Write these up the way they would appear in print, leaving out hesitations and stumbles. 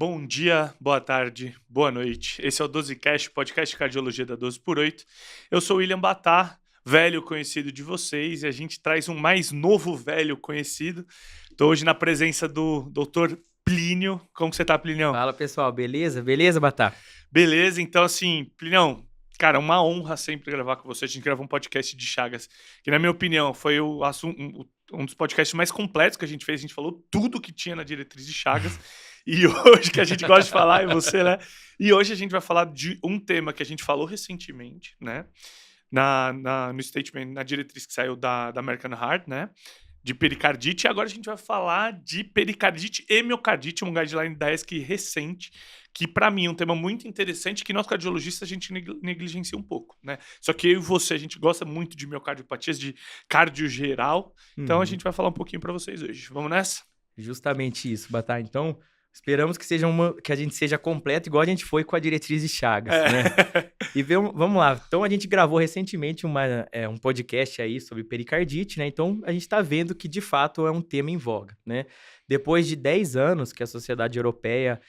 Bom dia, boa tarde, boa noite. Esse é o 12Cast, podcast de cardiologia da 12 por 8. Eu sou o William Battar, velho conhecido de vocês, e a gente traz um mais novo velho conhecido. Estou hoje na presença do Dr. Plínio. Como que você tá, Plinião? Fala, pessoal, beleza? Beleza, Batá? Beleza, então assim, Plinião, cara, uma honra sempre gravar com você. A gente gravou um podcast de Chagas, que na minha opinião foi um dos podcasts mais completos que a gente fez. A gente falou tudo que tinha na diretriz de Chagas. E hoje que a gente gosta de falar é você, né? E hoje a gente vai falar de um tema que a gente falou recentemente, né? No statement, na diretriz que saiu da American Heart, né? De pericardite. E agora a gente vai falar de pericardite e miocardite, um guideline da ESC recente, que para mim é um tema muito interessante, que nós cardiologistas a gente negligencia um pouco, né? Só que eu e você, a gente gosta muito de miocardiopatias, de cardio geral. Então a gente vai falar um pouquinho para vocês hoje. Vamos nessa? Justamente isso, Batá. Então, esperamos que a gente seja completo, igual a gente foi com a diretriz de Chagas, né? E vamos lá. Então, a gente gravou recentemente um podcast aí sobre pericardite, né? Então, a gente está vendo que, de fato, é um tema em voga, né? Depois de 10 anos que a Sociedade Europeia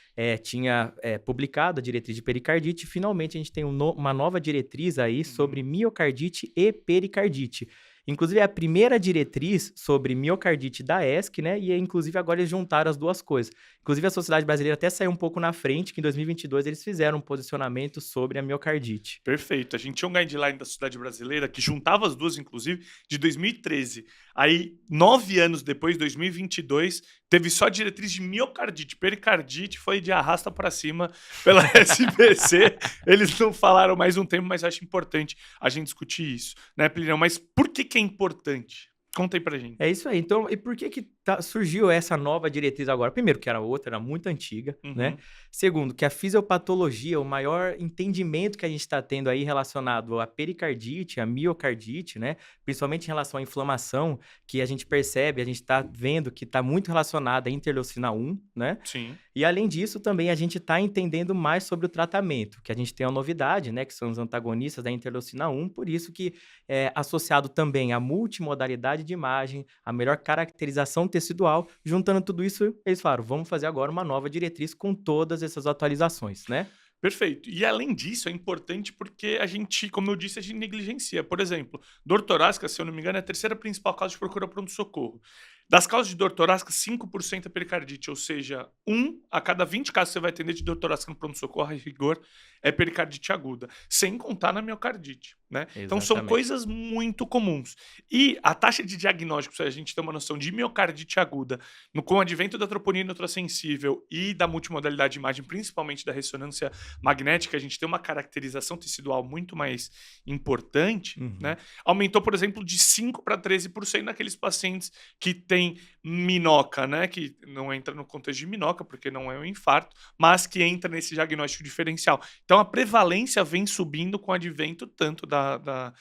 tinha publicado a diretriz de pericardite, finalmente a gente tem uma nova diretriz aí sobre miocardite e pericardite. Inclusive, é a primeira diretriz sobre miocardite da ESC, né? E, inclusive, agora eles juntaram as duas coisas. Inclusive, a Sociedade Brasileira até saiu um pouco na frente, que em 2022 eles fizeram um posicionamento sobre a miocardite. Perfeito. A gente tinha um guideline da Sociedade Brasileira que juntava as duas, inclusive, de 2013. Aí, 9 anos depois, 2022, teve só a diretriz de miocardite. Pericardite foi de arrasta para cima pela SBC. Eles não falaram mais um tempo, mas acho importante a gente discutir isso, né, Plinio? Mas por que é importante? Conta aí pra gente. É isso aí. Então, e por que surgiu essa nova diretriz agora? Primeiro, que era outra, era muito antiga, né? Segundo, que a fisiopatologia, o maior entendimento que a gente está tendo aí relacionado à pericardite, à miocardite, né? Principalmente em relação à inflamação, que a gente percebe, a gente está vendo que está muito relacionada à interleucina 1, né? Sim. E além disso, também a gente está entendendo mais sobre o tratamento, que a gente tem uma novidade, né? Que são os antagonistas da interleucina 1, por isso que é associado também à multimodalidade de imagem, a melhor caracterização tecidual. Juntando tudo isso, eles falaram, vamos fazer agora uma nova diretriz com todas essas atualizações, né? Perfeito. E além disso, é importante porque a gente, como eu disse, a gente negligencia. Por exemplo, dor torácica, se eu não me engano, é a terceira principal causa de procura pronto-socorro. Das causas de dor torácica, 5% é pericardite, ou seja, 1 a cada 20 casos que você vai atender de dor torácica no pronto-socorro, a rigor, é pericardite aguda, sem contar na miocardite, né? Então são coisas muito comuns. E a taxa de diagnóstico, se a gente tem uma noção de miocardite aguda, com o advento da troponina ultrassensível e da multimodalidade de imagem, principalmente da ressonância magnética, a gente tem uma caracterização tecidual muito mais importante, né? Aumentou, por exemplo, de 5 para 13% naqueles pacientes que têm minoca, né? Que não entra no contexto de minoca, porque não é um infarto, mas que entra nesse diagnóstico diferencial. Então, a prevalência vem subindo com o advento tanto da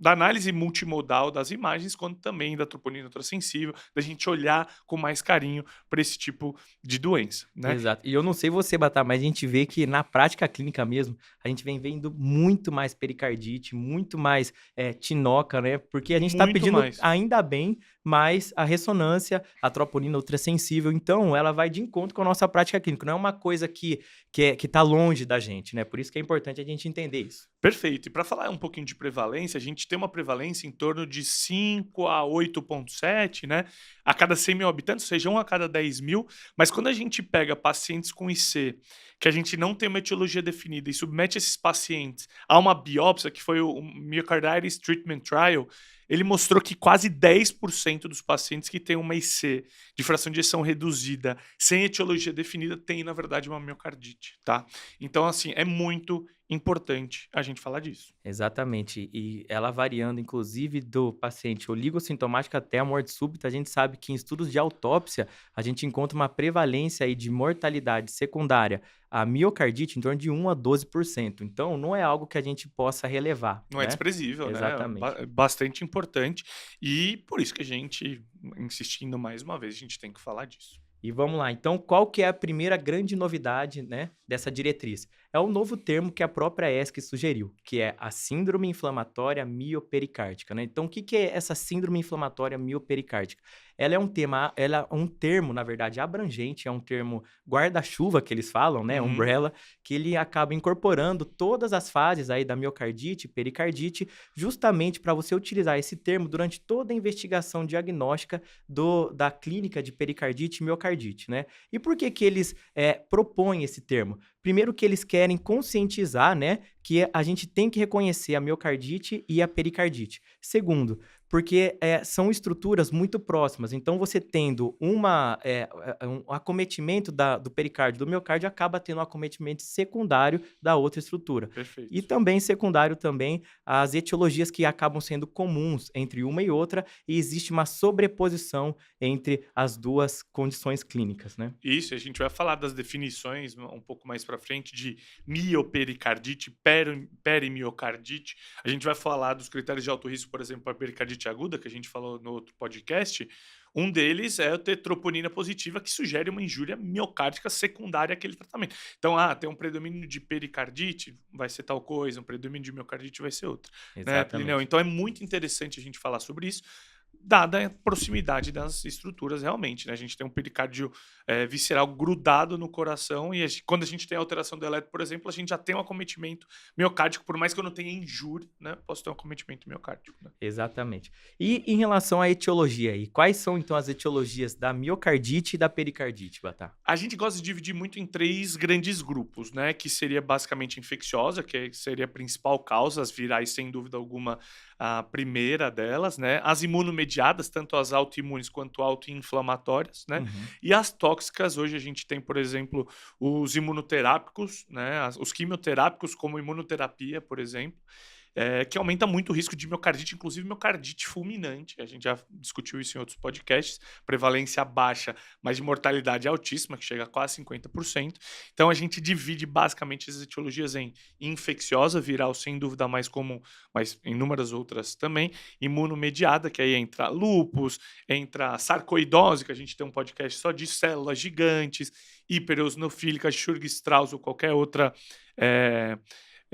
análise multimodal das imagens, quanto também da troponina ultrassensível, da gente olhar com mais carinho para esse tipo de doença, né? Exato. E eu não sei você, Batá, mas a gente vê que na prática clínica mesmo, a gente vem vendo muito mais pericardite, muito mais tinoca, né? Porque a gente está pedindo, ainda bem, mais a ressonância, a troponina ultrassensível. Então, ela vai de encontro com a nossa prática clínica. Não é uma coisa que tá longe da gente, né? Por isso que é importante a gente entender isso. Perfeito. E para falar um pouquinho de prevalência, a gente tem uma prevalência em torno de 5 a 8,7, né? A cada 100 mil habitantes, ou seja, 1 a cada 10 mil. Mas quando a gente pega pacientes com IC, que a gente não tem uma etiologia definida, e submete esses pacientes a uma biópsia, que foi o Myocarditis Treatment Trial, ele mostrou que quase 10% dos pacientes que têm uma IC de fração de ejeção reduzida, sem etiologia definida, tem, na verdade, uma miocardite, tá? Então, assim, é muito importante a gente falar disso. Exatamente. E ela variando, inclusive, do paciente oligossintomático até a morte súbita, a gente sabe que em estudos de autópsia, a gente encontra uma prevalência aí de mortalidade secundária a miocardite em torno de 1 a 12%. Então, não é algo que a gente possa relevar. Não é desprezível, Exatamente. né? É bastante importante. E por isso que a gente, insistindo mais uma vez, a gente tem que falar disso. E vamos lá. Então, qual que é a primeira grande novidade, né, dessa diretriz? É o novo termo que a própria ESC sugeriu, que é a síndrome inflamatória miopericárdica, né? Então, o que é essa síndrome inflamatória miopericárdica? ela é um termo, na verdade, abrangente, é um termo guarda-chuva que eles falam, né, umbrella, que ele acaba incorporando todas as fases aí da miocardite, pericardite, justamente para você utilizar esse termo durante toda a investigação diagnóstica da clínica de pericardite e miocardite, né? E por que eles propõem esse termo? Primeiro que eles querem conscientizar, né, que a gente tem que reconhecer a miocardite e a pericardite. Segundo, porque são estruturas muito próximas. Então, você tendo um acometimento do pericárdio, do miocárdio, acaba tendo um acometimento secundário da outra estrutura. Perfeito. E também secundário também as etiologias que acabam sendo comuns entre uma e outra, e existe uma sobreposição entre as duas condições clínicas, né? Isso, a gente vai falar das definições um pouco mais para frente de miopericardite, perimiocardite. A gente vai falar dos critérios de alto risco, por exemplo, para pericardite aguda, que a gente falou no outro podcast. Um deles é a troponina positiva, que sugere uma injúria miocárdica secundária àquele tratamento. Então, tem um predomínio de pericardite, vai ser tal coisa, um predomínio de miocardite vai ser outra. Exatamente. Né? Então, é muito interessante a gente falar sobre isso, dada a proximidade das estruturas realmente, né? A gente tem um pericárdio visceral grudado no coração e quando a gente tem alteração do eletro, por exemplo, a gente já tem um acometimento miocárdico, por mais que eu não tenha injúria, né? Posso ter um acometimento miocárdico, né? Exatamente. E em relação à etiologia aí, quais são então as etiologias da miocardite e da pericardite, Batá? A gente gosta de dividir muito em 3 grandes grupos, né? Que seria basicamente infecciosa, que seria a principal causa, as virais sem dúvida alguma a primeira delas, né? As imunomediadas, tanto as autoimunes quanto autoinflamatórias, né? E as tóxicas, hoje a gente tem, por exemplo, os imunoterápicos, né? Os quimioterápicos, como imunoterapia, por exemplo, que aumenta muito o risco de miocardite, inclusive miocardite fulminante. A gente já discutiu isso em outros podcasts. Prevalência baixa, mas de mortalidade altíssima, que chega a quase 50%. Então, a gente divide basicamente as etiologias em infecciosa, viral, sem dúvida mais comum, mas inúmeras outras também. Imunomediada, que aí entra lúpus, entra sarcoidose, que a gente tem um podcast só de células gigantes, hipereosinofílica, Sturge-Strauss ou qualquer outra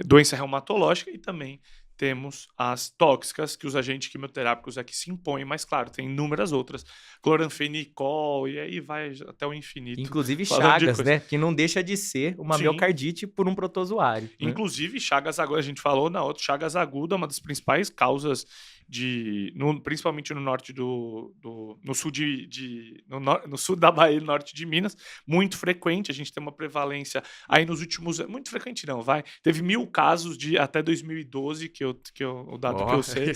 doença reumatológica, e também temos as tóxicas, que os agentes quimioterápicos aqui se impõem, mas claro, tem inúmeras outras, cloranfenicol, e aí vai até o infinito. Inclusive Chagas, né? Que não deixa de ser uma miocardite por um protozoário. Inclusive, Chagas aguda, a gente falou na outra, Chagas aguda é uma das principais causas principalmente no norte no sul da Bahia, no norte de Minas, muito frequente. A gente tem uma prevalência aí nos últimos anos, muito frequente não, teve 1.000 casos até 2012, o dado que eu sei.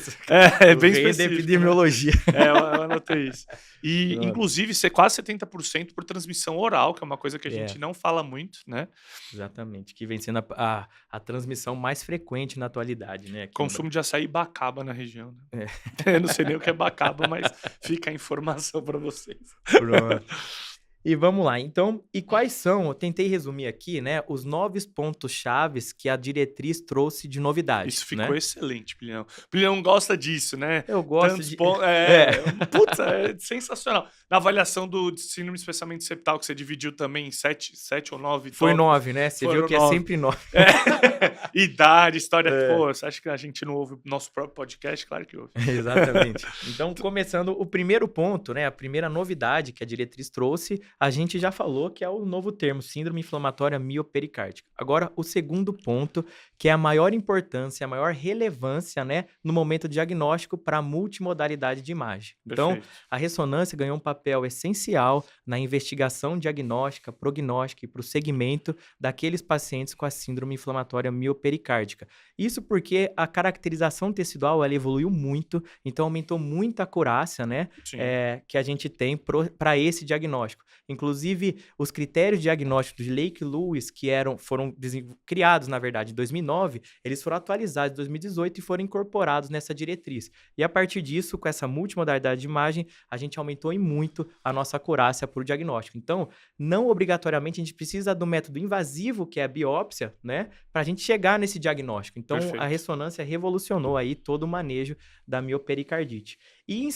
É bem específico. Da epidemiologia. Né? Eu anotei isso. E, inclusive, quase 70% por transmissão oral, que é uma coisa que a gente não fala muito, né? Exatamente, que vem sendo a transmissão mais frequente na atualidade, né? Consumo de açaí e bacaba na região, né? Eu não sei nem o que é bacaba, mas fica a informação para vocês. Pronto. E vamos lá, então, e quais são, eu tentei resumir aqui, né, os 9 pontos chaves que a diretriz trouxe de novidade. Isso ficou excelente, Plinião. Plinião gosta disso, né? Eu gosto Putz, é sensacional. Na avaliação do síndrome de espessamento septal, que você dividiu também em 7 ou 9 Foi 9, né? Você viu que 9. É sempre 9. Idade, história. Pô, você acha que a gente não ouve o nosso próprio podcast? Claro que ouve. Exatamente. Então, começando o primeiro ponto, né, a primeira novidade que a diretriz trouxe, a gente já falou que é o novo termo, síndrome inflamatória miopericárdica. Agora, o segundo ponto, que é a maior importância, a maior relevância, né, no momento diagnóstico para a multimodalidade de imagem. Então, perfeito. A ressonância ganhou um papel essencial na investigação diagnóstica, prognóstica e para o segmento daqueles pacientes com a síndrome inflamatória miopericárdica. Isso porque a caracterização tecidual ela evoluiu muito, então aumentou muito a acurácia, né, que a gente tem para esse diagnóstico. Inclusive, os critérios diagnósticos de Lake-Lewis, que foram criados, na verdade, em 2009, eles foram atualizados em 2018 e foram incorporados nessa diretriz. E a partir disso, com essa multimodalidade de imagem, a gente aumentou em muito a nossa acurácia para o diagnóstico. Então, não obrigatoriamente a gente precisa do método invasivo, que é a biópsia, né, para a gente chegar nesse diagnóstico. Então, perfeito. A ressonância revolucionou aí todo o manejo da miopericardite. E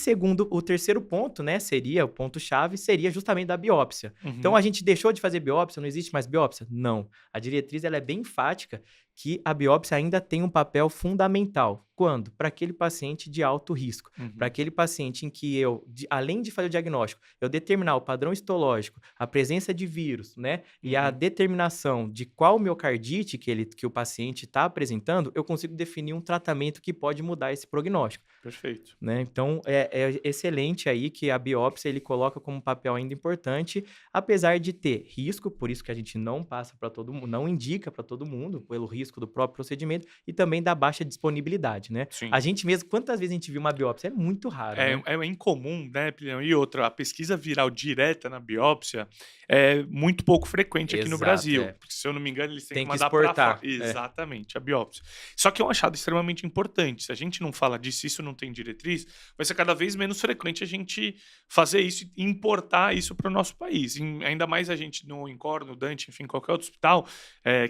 o terceiro ponto, né, o ponto-chave, seria justamente da biópsia. Então, a gente deixou de fazer biópsia, não existe mais biópsia? Não. A diretriz ela é bem enfática que a biópsia ainda tem um papel fundamental. Quando? Para aquele paciente de alto risco. Para aquele paciente em que eu, além de fazer o diagnóstico, eu determinar o padrão histológico, a presença de vírus, né? E a determinação de qual miocardite que o paciente está apresentando, eu consigo definir um tratamento que pode mudar esse prognóstico. Perfeito. Né? Então, é excelente aí que a biópsia ele coloca como papel ainda importante, apesar de ter risco, por isso que a gente não passa para todo mundo, não indica para todo mundo, pelo risco do próprio procedimento e também da baixa disponibilidade, né? Sim. A gente mesmo, quantas vezes a gente viu uma biópsia? É muito raro, né? É incomum, né, Plínio? E outra, a pesquisa viral direta na biópsia é muito pouco frequente aqui no Exato, Brasil. é. Porque, se eu não me engano, eles têm Tem que que mandar para exportar, fora. Exatamente, a biópsia. Só que é um achado extremamente importante. Se a gente não fala disso, isso não tem diretriz, vai ser cada vez menos frequente a gente fazer isso e importar isso para o nosso país. Ainda mais a gente no INCOR, no Dante, enfim, qualquer outro hospital,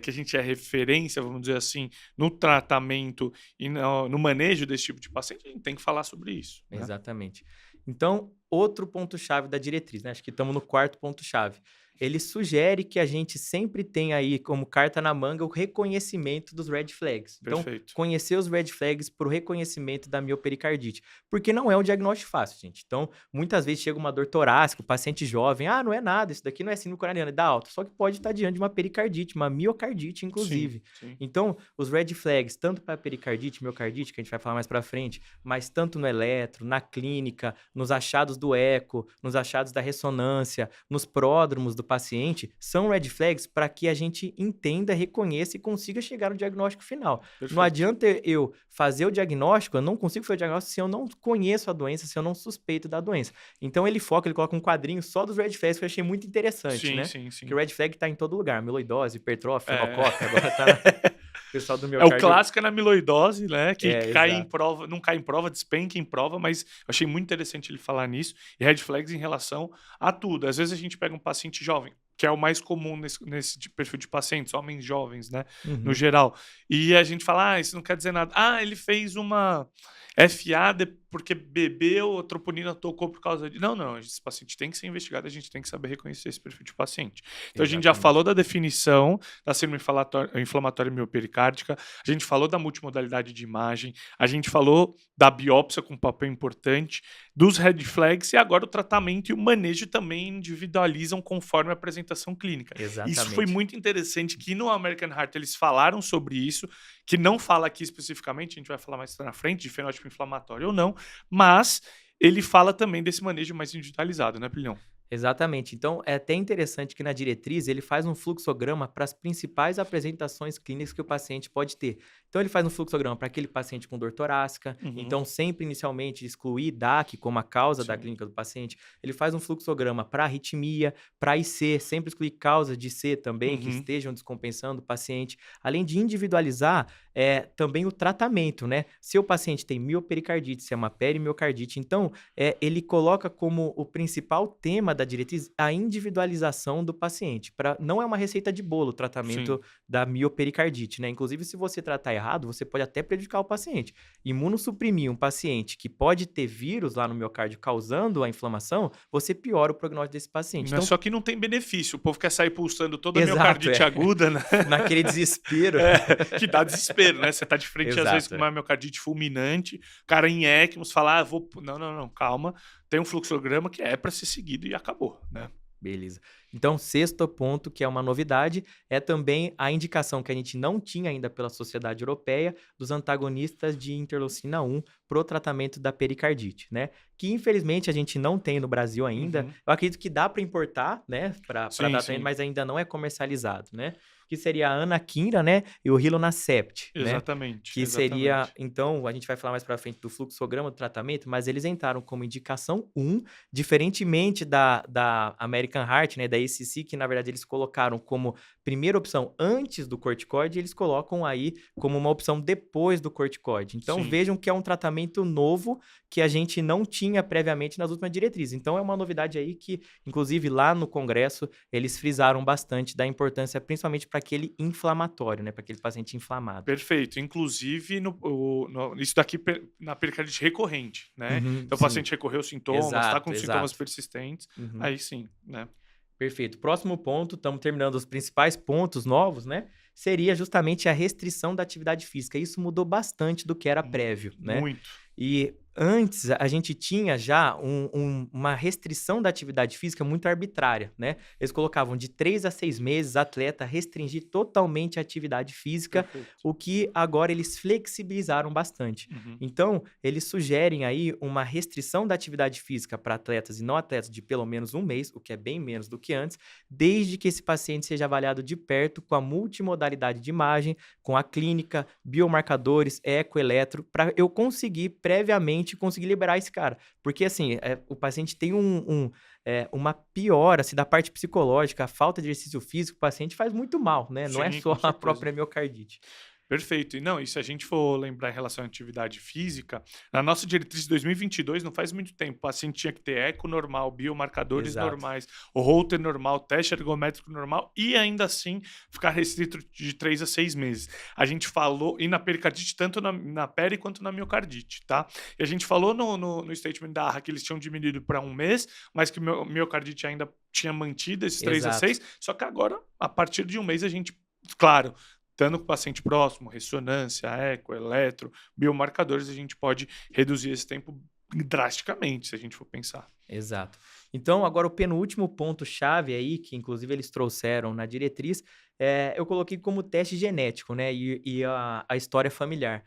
que a gente é referência, vamos dizer assim, no tratamento e no manejo desse tipo de paciente, a gente tem que falar sobre isso. Né? Exatamente. Então, outro ponto-chave da diretriz, né? Acho que estamos no quarto ponto-chave. Ele sugere que a gente sempre tenha aí como carta na manga o reconhecimento dos red flags. Então, Perfeito. conhecer os red flags para o reconhecimento da miopericardite. Porque não é um diagnóstico fácil, gente. Então, muitas vezes chega uma dor torácica, o paciente jovem, não é nada, isso daqui não é síndrome coronariana, é da alta. Só que pode estar diante de uma pericardite, uma miocardite, inclusive. Sim. Então, os red flags, tanto para pericardite, miocardite, que a gente vai falar mais para frente, mas tanto no eletro, na clínica, nos achados do eco, nos achados da ressonância, nos pródromos do paciente, são red flags para que a gente entenda, reconheça e consiga chegar no diagnóstico final. Perfeito. Não adianta eu fazer o diagnóstico, eu não consigo fazer o diagnóstico se eu não conheço a doença, se eu não suspeito da doença. Então ele coloca um quadrinho só dos red flags que eu achei muito interessante, né? Sim. Que o red flag tá em todo lugar, amiloidose, hipertrófia, fenocópia, agora tá o pessoal do É miocárdio. o clássico na amiloidose, né? Que cai exato. em prova, não cai em prova, despenca em prova, mas eu achei muito interessante ele falar nisso. E red flags em relação a tudo. Às vezes a gente pega um paciente jovem, que é o mais comum nesse perfil de pacientes, homens jovens, né? No geral. E a gente fala, isso não quer dizer nada. Ele fez uma FA porque bebeu, a troponina tocou por causa de... Não, esse paciente tem que ser investigado, a gente tem que saber reconhecer esse perfil de paciente. Então, a gente já falou da definição da síndrome inflamatória miopericárdica, a gente falou da multimodalidade de imagem, a gente falou da biópsia com papel importante, dos red flags, e agora o tratamento e o manejo também individualizam conforme a apresentação clínica. Exatamente. Isso foi muito interessante, que no American Heart eles falaram sobre isso, que não fala aqui especificamente, a gente vai falar mais na frente, de fenótipo inflamatório ou não, mas ele fala também desse manejo mais individualizado, né, Plínio? Exatamente. Então, é até interessante que na diretriz ele faz um fluxograma para as principais apresentações clínicas que o paciente pode ter. Então, ele faz um fluxograma para aquele paciente com dor torácica. Então, sempre inicialmente excluir DAC como a causa da clínica do paciente. Ele faz um fluxograma para arritmia, para IC, sempre excluir causas de IC também que estejam descompensando o paciente. Além de individualizar também o tratamento, né? Se o paciente tem miopericardite, se é uma perimiocardite, então ele coloca como o principal tema da diretriz a individualização do paciente. Não é uma receita de bolo o tratamento da miopericardite, né? Inclusive, se você tratar errado, você pode até prejudicar o paciente. Imunossuprimir um paciente que pode ter vírus lá no miocárdio causando a inflamação, você piora o prognóstico desse paciente. Então, só que não tem benefício. O povo quer sair pulsando toda a Exato, miocardite aguda, né? Naquele desespero. Que dá desespero, né? Você tá de frente, às vezes, com uma miocardite fulminante, cara em ECMOs, fala, Não, calma. Tem um fluxograma que é para ser seguido e acabou, né? Beleza. Então, sexto ponto, que é uma novidade, é também a indicação que a gente não tinha ainda pela Sociedade Europeia dos antagonistas de interleucina 1 para o tratamento da pericardite, né? Que, infelizmente, a gente não tem no Brasil ainda. Eu acredito que dá para importar, né? Para tratamento, mas ainda não é comercializado, né? Que seria a anakinra, né? E o rilonacept, Exatamente. Né? Que seria, então, a gente vai falar mais para frente do fluxograma do tratamento, mas eles entraram como indicação 1, diferentemente da American Heart, né? Da ACC, que na verdade eles colocaram como primeira opção antes do corticoide, eles colocam aí como uma opção depois do corticoide. Então, vejam que é um tratamento novo que a gente não tinha previamente nas últimas diretrizes. Então, é uma novidade aí que, inclusive, lá no congresso, eles frisaram bastante da importância, principalmente para aquele inflamatório, né? Para aquele paciente inflamado. Perfeito. Inclusive, isso daqui na pericardite recorrente, né? Então, o paciente recorreu aos sintomas, está com sintomas persistentes, aí sim, né? Perfeito. Próximo ponto, estamos terminando os principais pontos novos, né? seria justamente a restrição da atividade física. Isso mudou bastante do que era prévio, né? Muito. E antes a gente tinha já uma restrição da atividade física muito arbitrária, né? Eles colocavam de 3 a 6 meses atleta restringir totalmente a atividade física, Perfeito. o que agora eles flexibilizaram bastante. Então, eles sugerem aí uma restrição da atividade física para atletas e não atletas de pelo menos um mês, o que é bem menos do que antes, desde que esse paciente seja avaliado de perto com a multimodalidade de imagem, com a clínica, biomarcadores, eco, eletro, para eu conseguir previamente conseguir liberar esse cara. Porque, assim, o paciente tem uma piora assim, da parte psicológica, a falta de exercício físico, o paciente faz muito mal, né? Não é Sim, só com a certeza. própria miocardite. Perfeito. E não, e se a gente for lembrar em relação à atividade física, na nossa diretriz de 2022, não faz muito tempo, o paciente tinha que ter eco normal, biomarcadores Exato. normais, o Holter normal, teste ergométrico normal e ainda assim ficar restrito de 3 a 6 meses. A gente falou, e na pericardite, tanto na peri quanto na miocardite, tá? E a gente falou no statement da ARRA que eles tinham diminuído para um mês, mas que o miocardite ainda tinha mantido esses 3 a Exato. 6, só que agora, a partir de um mês, a gente, claro, estando com o paciente próximo, ressonância, eco, eletro, biomarcadores, a gente pode reduzir esse tempo drasticamente, se a gente for pensar. Exato. Então, agora o penúltimo ponto-chave aí, que inclusive eles trouxeram na diretriz, eu coloquei como teste genético, né? E a história familiar.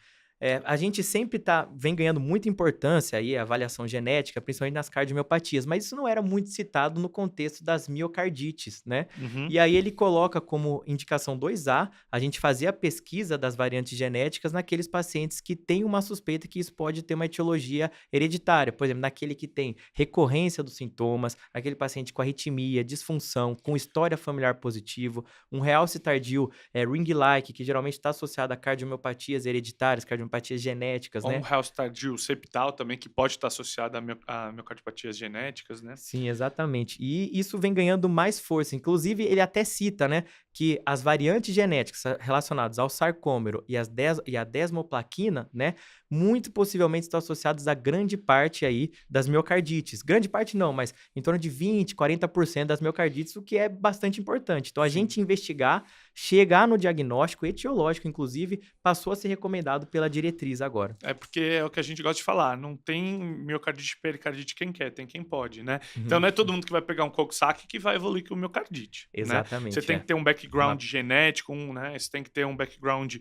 A gente sempre vem ganhando muita importância aí, a avaliação genética, principalmente nas cardiomiopatias, mas isso não era muito citado no contexto das miocardites, né? E aí ele coloca como indicação 2A, a gente fazer a pesquisa das variantes genéticas naqueles pacientes que têm uma suspeita que isso pode ter uma etiologia hereditária, por exemplo, naquele que tem recorrência dos sintomas, aquele paciente com arritmia, disfunção, com história familiar positivo, um realce tardio, ring-like, que geralmente está associado a cardiomiopatias hereditárias, cardiomiopatia genéticas, Ou um né? realce tardio septal também, que pode estar associado a miocardiopatias genéticas, né? Sim, exatamente. E isso vem ganhando mais força. Inclusive, ele até cita, né, que as variantes genéticas relacionadas ao sarcômero e a desmoplaquina, né, muito possivelmente estão associadas a grande parte aí das miocardites. Grande parte não, mas em torno de 20, 40% das miocardites, o que é bastante importante. Então, a Sim. gente investigar, chegar no diagnóstico etiológico, inclusive, passou a ser recomendado pela diretriz agora. É porque é o que a gente gosta de falar, não tem miocardite, pericardite quem quer, tem quem pode, né? Então não é todo mundo que vai pegar um Coxsackie que vai evoluir com miocardite, né? Exatamente. Você tem que ter um background genético, né? Você tem que ter um background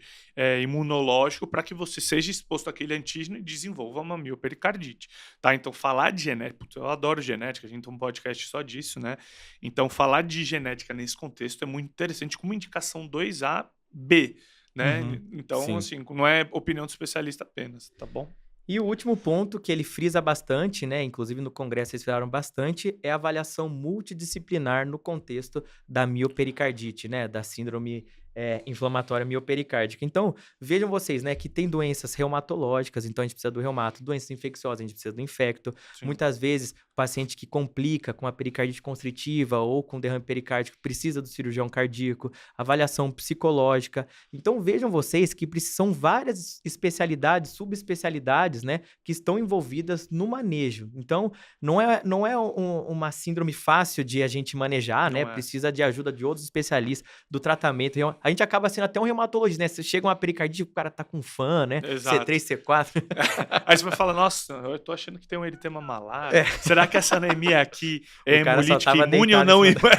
imunológico para que você seja exposto àquele antígeno e desenvolva uma miopericardite, tá? Então falar de genética, eu adoro genética, a gente tem um podcast só disso, né? Então falar de genética nesse contexto é muito interessante, como indicação 2A-B, né? Então, sim. assim, não é opinião do especialista apenas, tá bom? E o último ponto que ele frisa bastante, né, inclusive no congresso eles falaram bastante, é a avaliação multidisciplinar no contexto da miopericardite, né, da síndrome inflamatória miopericárdica. Então, vejam vocês, né, que tem doenças reumatológicas, então a gente precisa do reumato, doenças infecciosas, a gente precisa do infecto. Sim. Muitas vezes, o paciente que complica com a pericardite constritiva ou com derrame pericárdico precisa do cirurgião cardíaco, avaliação psicológica. Então, vejam vocês que são várias especialidades, subespecialidades, né, que estão envolvidas no manejo. Então, não é uma síndrome fácil de a gente manejar, Não né? é. Precisa de ajuda de outros especialistas do tratamento. A gente acaba sendo até um reumatologista, né? Você chega uma pericardite, o cara tá com fã, né? Exato. C3, C4. Aí você vai falar, nossa, eu tô achando que tem um eritema malar. Será que essa anemia aqui é O cara só hemolítica tava imune ou deitado não? em cima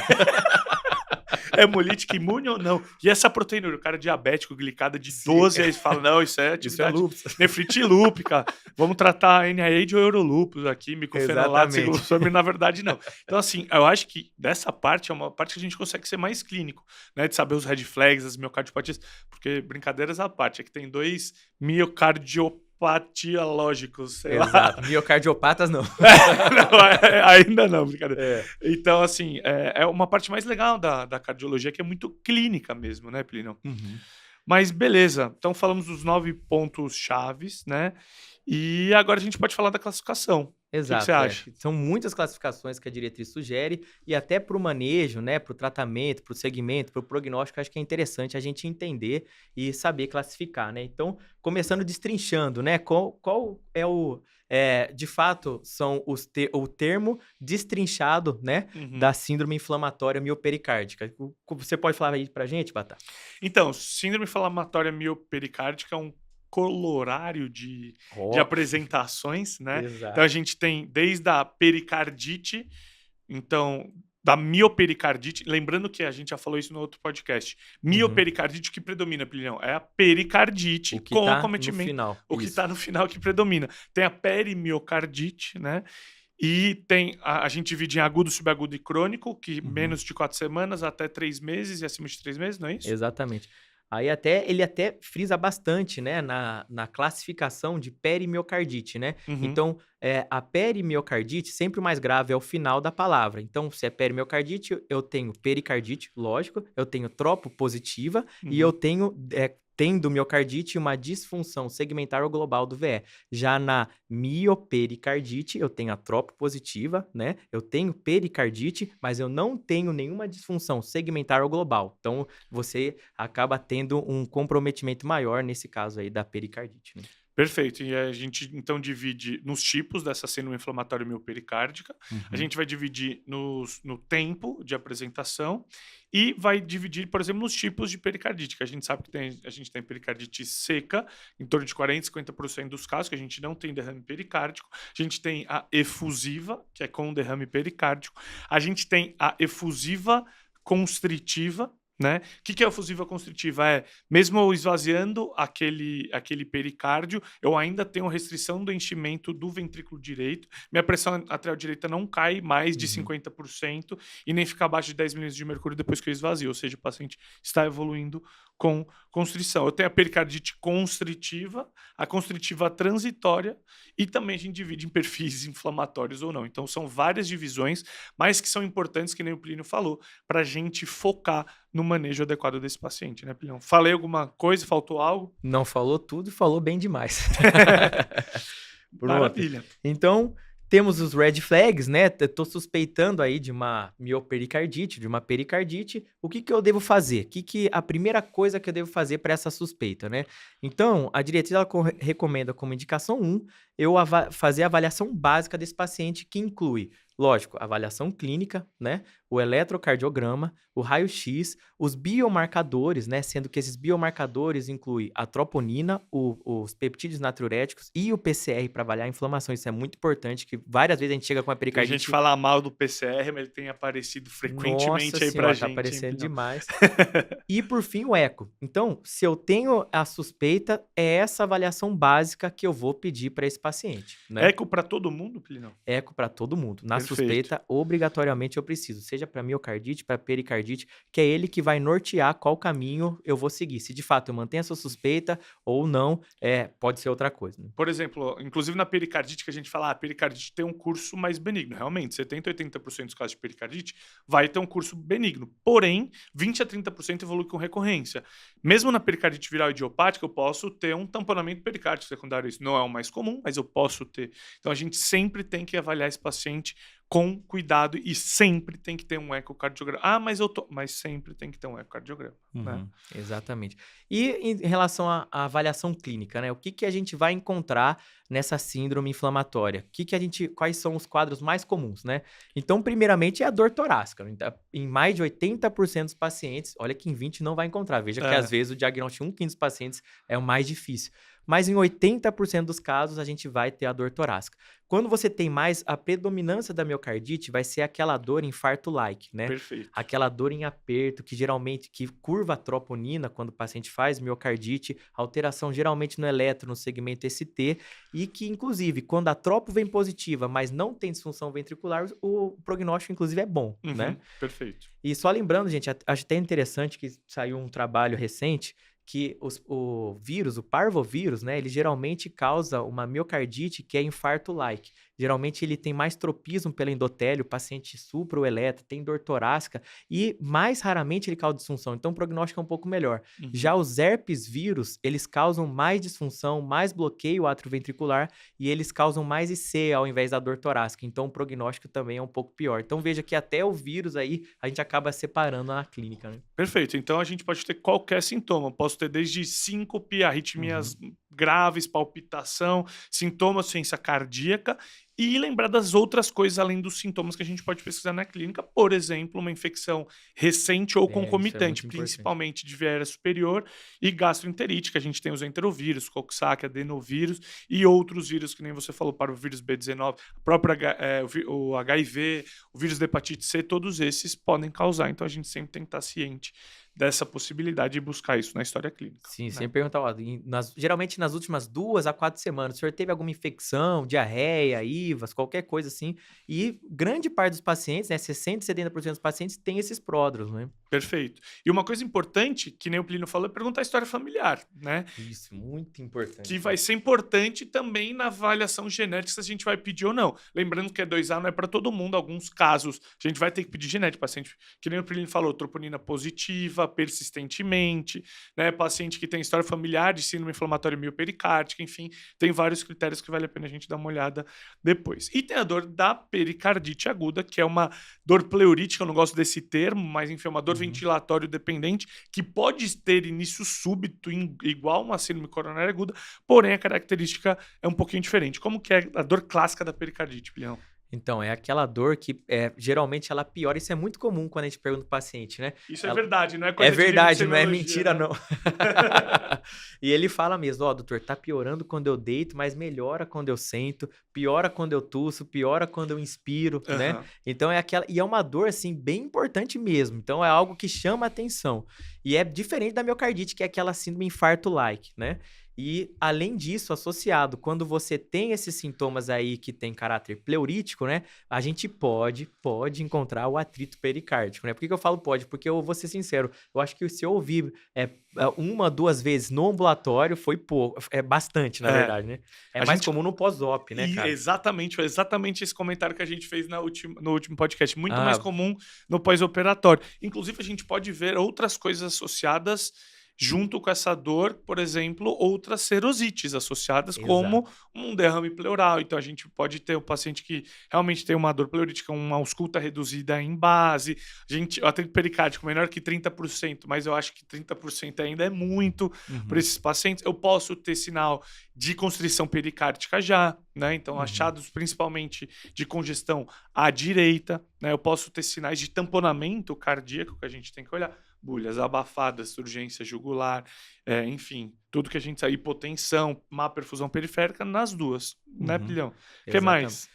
É hemolítica imune ou não? E essa proteína, o cara diabético, glicada de 12, aí você fala, não, isso é Isso é atividade lúpus. nefrite lúpica. Vamos tratar NIH ou Eurolupus aqui, micofenolato, Exatamente. na verdade, não. Então, assim, eu acho que dessa parte é uma parte que a gente consegue ser mais clínico, né? De saber os red flags, as miocardiopatias, porque, brincadeiras à parte, é que tem 2 miocardiopatia-lógicos, sei lá. Exato. Miocardiopatas, não. Não, ainda não, brincadeira. É. Então, assim, é uma parte mais legal da cardiologia, que é muito clínica mesmo, né, Plínio? Mas beleza, então falamos dos 9 pontos chaves, né? E agora a gente pode falar da classificação. que você Exato, acha? São muitas classificações que a diretriz sugere e até para o manejo, né, para o tratamento, para o segmento, para o prognóstico, acho que é interessante a gente entender e saber classificar, né? Então, começando destrinchando, né, qual é de fato, são o termo destrinchado, né, Uhum. da síndrome inflamatória miopericárdica. Você pode falar aí pra gente, Batata? Então, síndrome inflamatória miopericárdica é um colorário de Ó, apresentações, né? Então a exato. gente tem desde a pericardite, então da miopericardite, lembrando que a gente já falou isso no outro podcast. Uhum. Miopericardite que predomina, Pilhão, é a O pericardite que com tá no acometimento, final, o que isso. está no final que predomina. Tem a perimiocardite, né? E tem a gente divide em agudo, subagudo e crônico, que Uhum. menos de 4 semanas até 3 meses e acima de 3 meses, não é isso? Exatamente. Aí ele até frisa bastante, né, na classificação de perimiocardite, né? Uhum, Então, a perimiocardite, sempre o mais grave é o final da palavra. Então, se é perimiocardite, eu tenho pericardite, lógico, eu tenho tropopositiva e eu uhum. tenho, tendo miocardite, uma disfunção segmentar ou global do VE. Já na miopericardite, eu tenho a tropopositiva, né? Eu tenho pericardite, mas eu não tenho nenhuma disfunção segmentar ou global. Então, você acaba tendo um comprometimento maior nesse caso aí da pericardite, né? Perfeito. E a gente então divide nos tipos dessa síndrome inflamatória miopericárdica, a Uhum. gente vai dividir no tempo de apresentação e vai dividir, por exemplo, nos tipos de pericardite, que a gente sabe que a gente tem pericardite seca, em torno de 40, 50% dos casos, que a gente não tem derrame pericárdico. A gente tem a efusiva, que é com derrame pericárdico. A gente tem a efusiva constritiva, né? O que é efusiva constritiva? É, mesmo eu esvaziando aquele pericárdio, eu ainda tenho restrição do enchimento do ventrículo direito, minha pressão arterial direita não cai mais de Uhum. 50% e nem fica abaixo de 10 milímetros de mercúrio depois que eu esvazio, ou seja, o paciente está evoluindo com constrição. Eu tenho a pericardite constritiva, a constritiva transitória e também a gente divide em perfis inflamatórios ou não. Então são várias divisões, mas que são importantes, que nem o Plínio falou, para a gente focar no manejo adequado desse paciente, né, Pilhão? Falei alguma coisa? Faltou algo? Não falou tudo e falou bem demais. Pronto. Maravilha. Então, temos os red flags, né? Tô suspeitando aí de uma miopericardite, de uma pericardite. O que eu devo fazer? Que a primeira coisa que eu devo fazer para essa suspeita, né? Então, a diretriz ela recomenda como indicação 1 eu fazer a avaliação básica desse paciente, que inclui, lógico, a avaliação clínica, né? O eletrocardiograma, o raio-x, os biomarcadores, né? Sendo que esses biomarcadores incluem a troponina, os peptídeos natriuréticos e o PCR para avaliar a inflamação. Isso é muito importante, que várias vezes a gente chega com a Tem gente que pericardite. fala mal do PCR, mas ele tem aparecido Nossa frequentemente aí pra senhora, tá gente, hein, aparecendo Pilhão? demais. E por fim, o eco. Então, se eu tenho a suspeita, é essa avaliação básica que eu vou pedir para esse paciente, né? Eco para todo mundo, Pilhão? Eco para todo mundo. Na Perfeito. suspeita, obrigatoriamente eu preciso, seja para miocardite, para pericardite, que é ele que vai nortear qual caminho eu vou seguir. Se de fato eu mantenho essa suspeita ou não, pode ser outra coisa, né? Por exemplo, inclusive na pericardite que a gente fala, a pericardite tem um curso mais benigno. Realmente, 70, 80% dos casos de pericardite vai ter um curso benigno. Porém, 20 a 30% evolui com recorrência. Mesmo na pericardite viral idiopática, eu posso ter um tamponamento pericárdico secundário. Isso não é o mais comum, mas eu posso ter. Então, a gente sempre tem que avaliar esse paciente com cuidado e sempre tem que ter um ecocardiograma. Ah, mas sempre tem que ter um ecocardiograma, né? Uhum, exatamente. E em relação à avaliação clínica, né? O que a gente vai encontrar nessa síndrome inflamatória? Quais são os quadros mais comuns, né? Então, primeiramente, é a dor torácica. Então, em mais de 80% dos pacientes, olha que em 20 não vai encontrar. Veja que às É. vezes o diagnóstico em 1/5 dos pacientes é o mais difícil. Mas em 80% dos casos, a gente vai ter a dor torácica. Quando você tem mais a predominância da miocardite, vai ser aquela dor infarto-like, né? Perfeito. Aquela dor em aperto que geralmente que curva a troponina quando o paciente faz miocardite, alteração geralmente no eletro, no segmento ST, e que inclusive quando a tropo vem positiva, mas não tem disfunção ventricular, o prognóstico inclusive é bom, né? Uhum, perfeito. E só lembrando, gente, acho até interessante que saiu um trabalho recente que o vírus, o parvovírus, né, ele geralmente causa uma miocardite que é infarto-like. geralmente ele tem mais tropismo pelo endotélio, paciente supra ou eletra, tem dor torácica e mais raramente ele causa disfunção, então o prognóstico é um pouco melhor. Uhum. Já os herpes vírus, eles causam mais disfunção, mais bloqueio atrioventricular e eles causam mais IC ao invés da dor torácica, então o prognóstico também é um pouco pior. Então veja que até o vírus aí a gente acaba separando na clínica, né? Perfeito. Então a gente pode ter qualquer sintoma. Posso ter desde síncope, arritmias Uhum. graves, palpitação, sintomas de ciência cardíaca e lembrar das outras coisas além dos sintomas que a gente pode pesquisar na clínica. Por exemplo, uma infecção recente ou Isso é concomitante, muito importante. principalmente de via aérea superior e gastroenterite, que a gente tem os enterovírus, Coxsackie, adenovírus e outros vírus que nem você falou, para o vírus B19, o próprio o HIV, o vírus da hepatite C, todos esses podem causar. Então a gente sempre tem que estar ciente dessa possibilidade de buscar isso na história clínica, Sim, né? sempre perguntar, ó, geralmente nas últimas 2 a 4 semanas, o senhor teve alguma infecção, diarreia, IVAS, qualquer coisa assim? E grande parte dos pacientes, né, 60, 70% dos pacientes tem esses pródromos, né? Perfeito. E uma coisa importante, que nem o Plínio falou, é perguntar a história familiar, né? Isso, muito Que importante, vai né? ser importante também na avaliação genética se a gente vai pedir ou não. Lembrando que 2A não é para todo mundo, alguns casos a gente vai ter que pedir genética, paciente, que nem o Plínio falou, troponina positiva, persistentemente, né? Paciente que tem história familiar de síndrome inflamatória miopericárdica, enfim, tem vários critérios que vale a pena a gente dar uma olhada depois. E tem a dor da pericardite aguda, que é uma dor pleurítica, eu não gosto desse termo, mas enfim, é uma dor ventilatório dependente, que pode ter início súbito, igual uma síndrome coronária aguda, porém a característica é um pouquinho diferente. Como que é a dor clássica da pericardite, Pilhão? Então, é aquela dor que geralmente ela piora. Isso é muito comum quando a gente pergunta pro paciente, né? Isso é Ela- verdade, não é É coisa de livro de verdade, não é semiologia, mentira, né? não. E ele fala mesmo, ó, doutor, tá piorando quando eu deito, mas melhora quando eu sento, piora quando eu tuço, piora quando eu inspiro, né? Aham. Então é aquela. E é uma dor, assim, bem importante mesmo. Então é algo que chama atenção. E é diferente da miocardite, que é aquela síndrome infarto-like, né? E, além disso, associado, quando você tem esses sintomas aí que tem caráter pleurítico, né? A gente pode encontrar o atrito pericárdico, né? Por que que eu falo pode? Porque eu vou ser sincero, eu acho que se eu ouvir uma, 2 vezes no ambulatório, foi pouco, é bastante, na É. verdade, né? É A mais gente- comum no pós-op, né, E cara? exatamente, foi exatamente esse comentário que a gente fez no último podcast. Muito mais Ah, comum no pós-operatório. Inclusive, a gente pode ver outras coisas associadas junto com essa dor, por exemplo, outras serosites associadas, como exato. um derrame pleural. Então, a gente pode ter um paciente que realmente tem uma dor pleurítica, uma ausculta reduzida em base. O atrito pericárdico menor que 30%, mas eu acho que 30% ainda é muito para Uhum, esses pacientes. Eu posso ter sinal de constrição pericárdica já, né? Então, uhum. achados principalmente de congestão à direita, né? Eu posso ter sinais de tamponamento cardíaco que a gente tem que olhar, bulhas abafadas, urgência jugular, enfim, tudo que a gente sabe, hipotensão, má perfusão periférica nas duas, né, Uhum, Pilhão? O que exatamente. mais?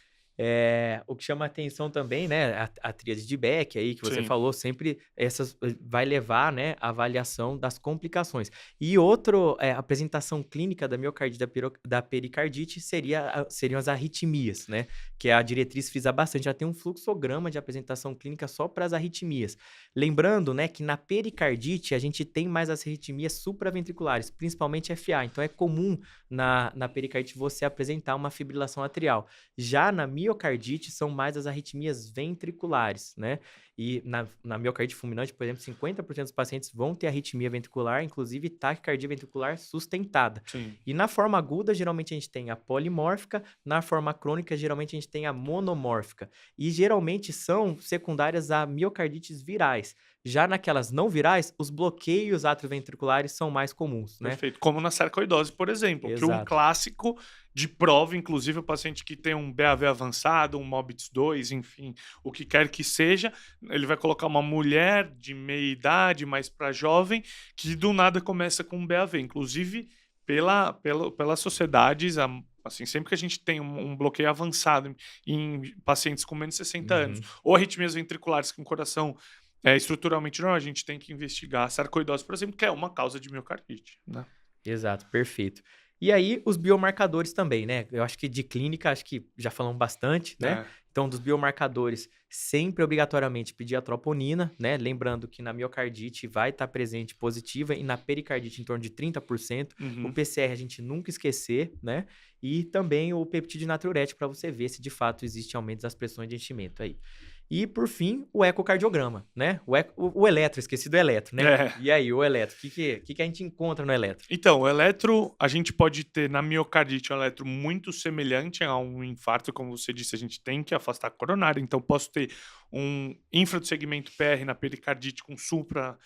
O que chama atenção também, né, a tríade de Beck aí que você Sim. falou, sempre essas vai levar, né, a avaliação das complicações. E outro, apresentação clínica da miocardite, da pericardite seriam as arritmias, né, que a diretriz frisa bastante, já tem um fluxograma de apresentação clínica só para as arritmias. Lembrando, né, que na pericardite a gente tem mais as arritmias supraventriculares, principalmente FA, então é comum na pericardite você apresentar uma fibrilação atrial. Já na miocardite, são mais as arritmias ventriculares, né? E na miocardite fulminante, por exemplo, 50% dos pacientes vão ter arritmia ventricular, inclusive taquicardia ventricular sustentada. Sim. E na forma aguda, geralmente a gente tem a polimórfica, na forma crônica, geralmente a gente tem a monomórfica. E geralmente são secundárias a miocardites virais. Já naquelas não virais, os bloqueios atrioventriculares são mais comuns, né? Perfeito. Como na sarcoidose, por exemplo, que um Exato. clássico de prova, inclusive o paciente que tem um BAV avançado, um MOBITS 2, enfim, o que quer que seja, ele vai colocar uma mulher de meia idade, mais para jovem, que do nada começa com um BAV. Inclusive, pelas sociedades, assim, sempre que a gente tem um bloqueio avançado em pacientes com menos de 60 anos, Uhum. ou arritmias ventriculares com coração estruturalmente normal, a gente tem que investigar a sarcoidose, por exemplo, que é uma causa de miocardite, né? Exato, perfeito. E aí, os biomarcadores também, né? Eu acho que de clínica, acho que já falamos bastante, né? Então, dos biomarcadores, sempre obrigatoriamente pedir a troponina, né? Lembrando que na miocardite vai estar presente positiva e na pericardite em torno de 30%. O PCR a gente nunca esquecer, né? E também o peptídeo natriurético para você ver se de fato existe aumento das pressões de enchimento aí. E, por fim, o ecocardiograma, né? O eletro, esqueci do eletro, né? E aí, o eletro, o que a gente encontra no eletro? Então, o eletro, a gente pode ter na miocardite um eletro muito semelhante a um infarto, como você disse, a gente tem que afastar a coronária, então posso ter um infra do segmento PR na pericardite com supra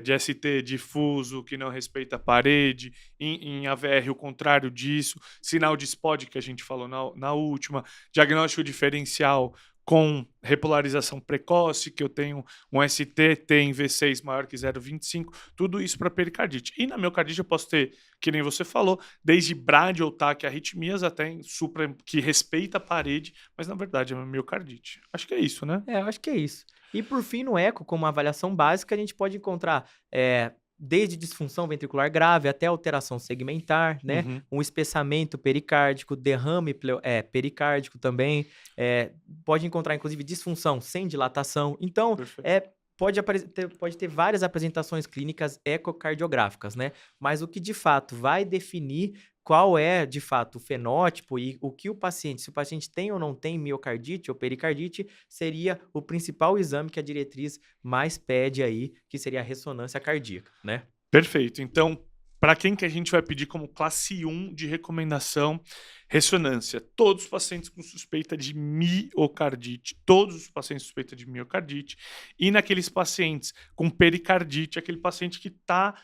de ST difuso, que não respeita a parede, em AVR o contrário disso, sinal de SPOD que a gente falou na última, diagnóstico diferencial com repolarização precoce, que eu tenho um ST em V6 maior que 0,25, tudo isso para pericardite. E na miocardite eu posso ter, que nem você falou, desde BRAD ou TAC, arritmias, até em supra que respeita a parede, mas na verdade é uma miocardite. Acho que é isso, né? Eu acho que é isso. E por fim, no eco, como avaliação básica, a gente pode encontrar desde disfunção ventricular grave até alteração segmentar, né? Um espessamento pericárdico, derrame pericárdico também. Pode encontrar, inclusive, disfunção sem dilatação. Então, pode ter várias apresentações clínicas ecocardiográficas, né? Mas o que, de fato, vai definir qual é, de fato, o fenótipo e o que se o paciente tem ou não tem miocardite ou pericardite, seria o principal exame que a diretriz mais pede aí, que seria a ressonância cardíaca, né? Perfeito. Então, para quem que a gente vai pedir como classe 1 de recomendação ressonância? Todos os pacientes com suspeita de miocardite, todos os pacientes com suspeita de miocardite, e naqueles pacientes com pericardite, aquele paciente que está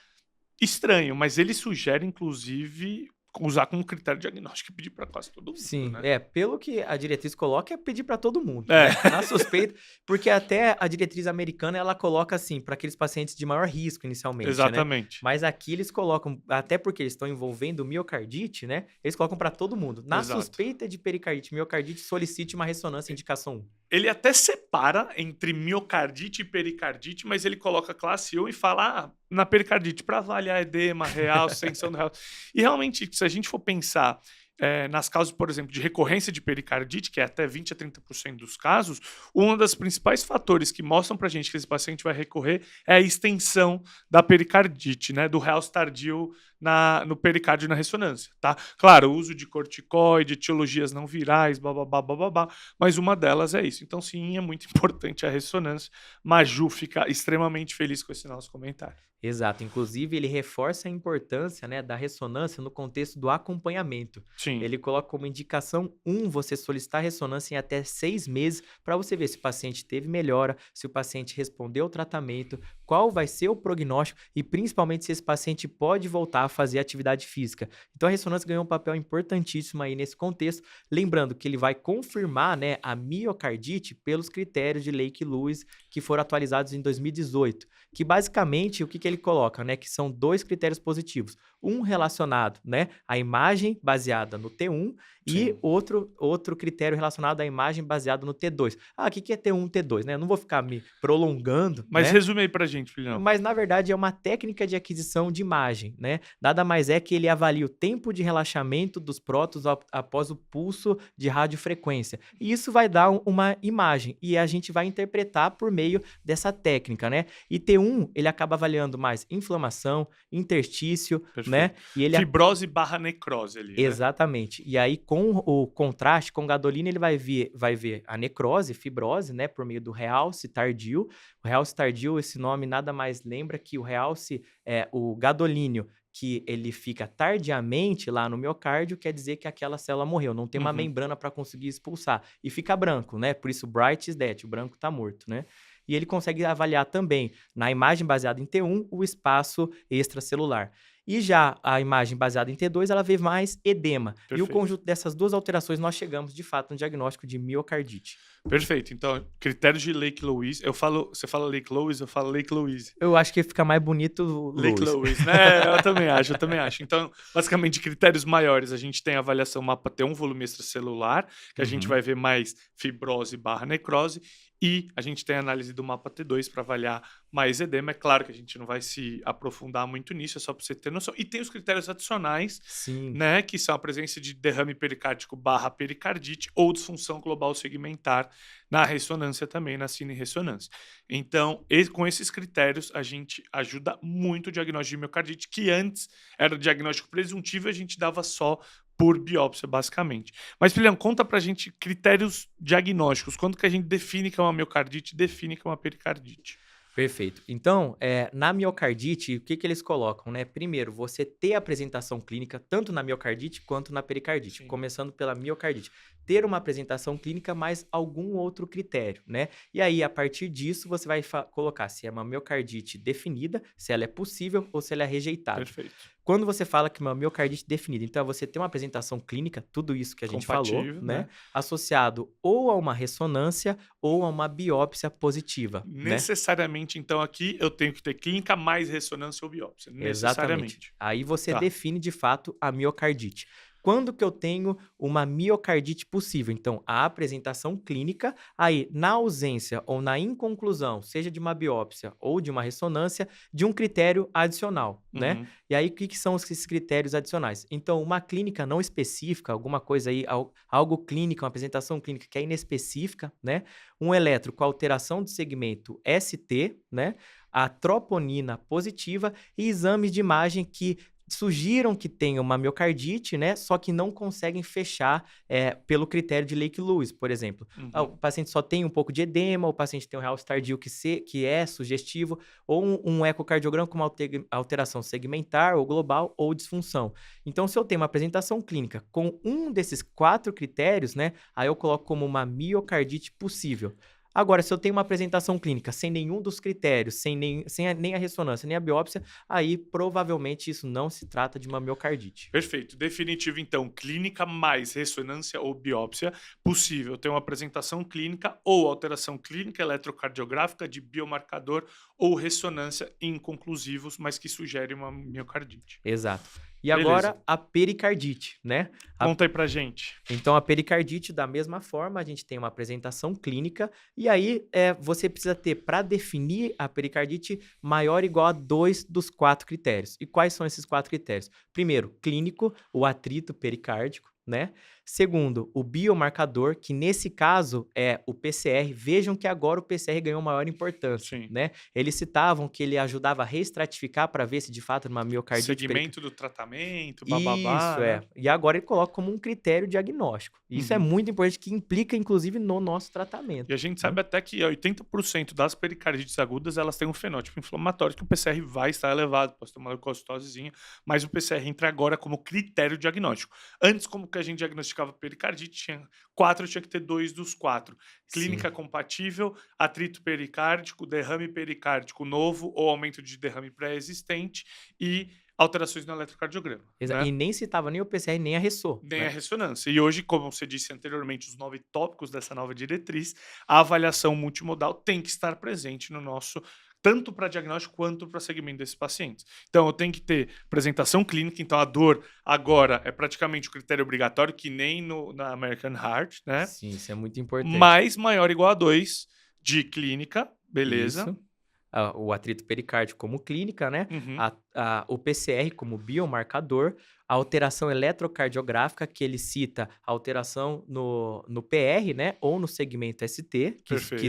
estranho, mas ele sugere, inclusive, usar como critério diagnóstico e pedir para quase todo mundo. Sim, né? Pelo que a diretriz coloca, é pedir para todo mundo. Né? Na suspeita, porque até a diretriz americana, ela coloca assim, para aqueles pacientes de maior risco inicialmente. Exatamente. Né? Mas aqui eles colocam, até porque eles estão envolvendo miocardite, né? Eles colocam para todo mundo. Na suspeita de pericardite, miocardite, solicite uma ressonância indicação 1. Ele até separa entre miocardite e pericardite, mas ele coloca classe 1 e fala na pericardite para avaliar edema real, extensão do real. E realmente, se a gente for pensar nas causas, por exemplo, de recorrência de pericardite, que é até 20% a 30% dos casos, um dos principais fatores que mostram para a gente que esse paciente vai recorrer é a extensão da pericardite, né, do realce tardio no pericárdio na ressonância, tá? Claro, o uso de corticoide, etiologias não virais, bababá, mas uma delas é isso. Então, sim, é muito importante a ressonância. Maju fica extremamente feliz com esse nosso comentário. Exato. Inclusive, ele reforça a importância, né, da ressonância no contexto do acompanhamento. Sim. Ele coloca como indicação 1 você solicitar ressonância em até 6 meses para você ver se o paciente teve melhora, se o paciente respondeu ao tratamento, qual vai ser o prognóstico e principalmente se esse paciente pode voltar a fazer atividade física. Então, a ressonância ganhou um papel importantíssimo aí nesse contexto, lembrando que ele vai confirmar, né, a miocardite pelos critérios de Lake-Lewis que foram atualizados em 2018, que basicamente o que ele coloca, né, que são 2 critérios positivos. Um relacionado, né, à imagem baseada no T1 e outro critério relacionado à imagem baseada no T2. O que é T1 e T2, né? Eu não vou ficar me prolongando, mas né? resume aí pra gente, Filhão. Mas, na verdade, é uma técnica de aquisição de imagem, né? Nada mais é que ele avalia o tempo de relaxamento dos prótons após o pulso de radiofrequência. E isso vai dar uma imagem e a gente vai interpretar por meio dessa técnica, né? E T1, ele acaba avaliando mais inflamação, interstício, né? E ele fibrose barra necrose ali, exatamente. Né? E aí, com o contraste, com gadolina, ele vai ver a necrose, fibrose, né? Por meio do realce tardio. O realce tardio, esse nome nada mais lembra que o realce é o gadolínio, que ele fica tardiamente lá no miocárdio, quer dizer que aquela célula morreu, não tem uma membrana para conseguir expulsar. E fica branco, né? Por isso, bright is dead, o branco está morto, né? E ele consegue avaliar também, na imagem baseada em T1, o espaço extracelular. E já a imagem baseada em T2, ela vê mais edema. Perfeito. E o conjunto dessas duas alterações, nós chegamos, de fato, no diagnóstico de miocardite. Perfeito. Então, critérios de Lake-Lewis. Você fala Lake-Lewis, eu falo Lake-Lewis. Eu acho que fica mais bonito Lake-Lewis, né? Eu também acho. Então, basicamente, critérios maiores. A gente tem a avaliação mapa T1, volume extracelular, que a gente vai ver mais fibrose barra necrose. E a gente tem a análise do mapa T2 para avaliar mais edema. É claro que a gente não vai se aprofundar muito nisso, é só para você ter noção. E tem os critérios adicionais, Sim. né, que são a presença de derrame pericárdico / pericardite ou disfunção global segmentar na ressonância também, na cinerressonância. Então, com esses critérios, a gente ajuda muito o diagnóstico de miocardite, que antes era diagnóstico presuntivo e a gente dava só por biópsia, basicamente. Mas, Pilião, conta pra gente critérios diagnósticos. Quando que a gente define que é uma miocardite, define que é uma pericardite? Perfeito. Então, na miocardite, o que eles colocam, né? Primeiro, você ter apresentação clínica tanto na miocardite quanto na pericardite. Sim. Começando pela miocardite. Ter uma apresentação clínica mais algum outro critério, né? E aí, a partir disso, você vai colocar se é uma miocardite definida, se ela é possível ou se ela é rejeitada. Perfeito. Quando você fala que uma miocardite definida, então você tem uma apresentação clínica, tudo isso que a gente falou, né? Associado ou a uma ressonância ou a uma biópsia positiva. Necessariamente, né? Então, aqui eu tenho que ter clínica mais ressonância ou biópsia. Necessariamente. Exatamente. Aí você define de fato a miocardite. Quando que eu tenho uma miocardite possível? Então, a apresentação clínica, aí na ausência ou na inconclusão, seja de uma biópsia ou de uma ressonância, de um critério adicional, né? E aí, o que são esses critérios adicionais? Então, uma clínica não específica, alguma coisa aí, algo clínico, uma apresentação clínica que é inespecífica, né? Um eletro com alteração de segmento ST, né? A troponina positiva e exames de imagem que sugiram que tenha uma miocardite, né? Só que não conseguem fechar pelo critério de Lake-Lewis, por exemplo. O paciente só tem um pouco de edema, o paciente tem um realce tardio que é sugestivo, ou um ecocardiograma com uma alteração segmentar ou global ou disfunção. Então, se eu tenho uma apresentação clínica com um desses 4 critérios, né? Aí eu coloco como uma miocardite possível. Agora, se eu tenho uma apresentação clínica sem nenhum dos critérios, sem nem a ressonância, nem a biópsia, aí provavelmente isso não se trata de uma miocardite. Perfeito. Definitivo, então, clínica mais ressonância ou biópsia possível. Tem uma apresentação clínica ou alteração clínica eletrocardiográfica de biomarcador ou ressonância inconclusivos, mas que sugere uma miocardite. Exato. E agora, a pericardite, né? Conta aí pra gente. Então, a pericardite, da mesma forma, a gente tem uma apresentação clínica e aí você precisa ter, para definir a pericardite, maior ou igual a 2 dos 4 critérios. E quais são esses 4 critérios? Primeiro, clínico, o atrito pericárdico, né? Segundo, o biomarcador, que nesse caso é o PCR. Vejam que agora o PCR ganhou maior importância, né? Eles citavam que ele ajudava a reestratificar para ver se de fato era uma miocardite. Segmento do tratamento, bababá. Isso, né? E agora ele coloca como um critério diagnóstico. Isso é muito importante, que implica, inclusive, no nosso tratamento. E a gente sabe até que 80% das pericardites agudas, elas têm um fenótipo inflamatório, que o PCR vai estar elevado, pode ter uma leucocitosezinha, mas o PCR entra agora como critério diagnóstico. Antes, como que a gente diagnosticava pericardite, tinha que ter 2 dos 4. Clínica compatível, atrito pericárdico, derrame pericárdico novo ou aumento de derrame pré-existente e alterações no eletrocardiograma. Exato. Né? E nem citava nem o PCR, nem a ressô. Nem a ressonância. E hoje, como você disse anteriormente, os 9 tópicos dessa nova diretriz, a avaliação multimodal tem que estar presente no nosso, tanto para diagnóstico quanto para segmento desses pacientes. Então, eu tenho que ter apresentação clínica, então a dor agora é praticamente o critério obrigatório, que nem na American Heart, né? Sim, isso é muito importante. Mas maior ou igual a 2 de clínica, beleza? Isso. O atrito pericárdico como clínica, né? O PCR como biomarcador, a alteração eletrocardiográfica, que ele cita a alteração no PR, né? Ou no segmento ST, que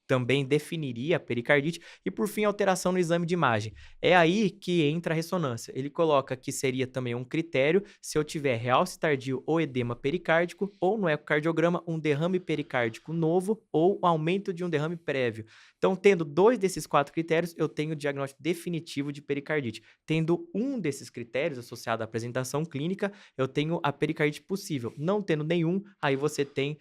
também definiria a pericardite, e por fim a alteração no exame de imagem. É aí que entra a ressonância. Ele coloca que seria também um critério se eu tiver realce tardio ou edema pericárdico, ou no ecocardiograma um derrame pericárdico novo ou aumento de um derrame prévio. Então, tendo 2 desses 4 critérios, eu tenho o diagnóstico definitivo de pericardite. Tendo um desses critérios associado à apresentação clínica, eu tenho a pericardite possível. Não tendo nenhum, aí você tem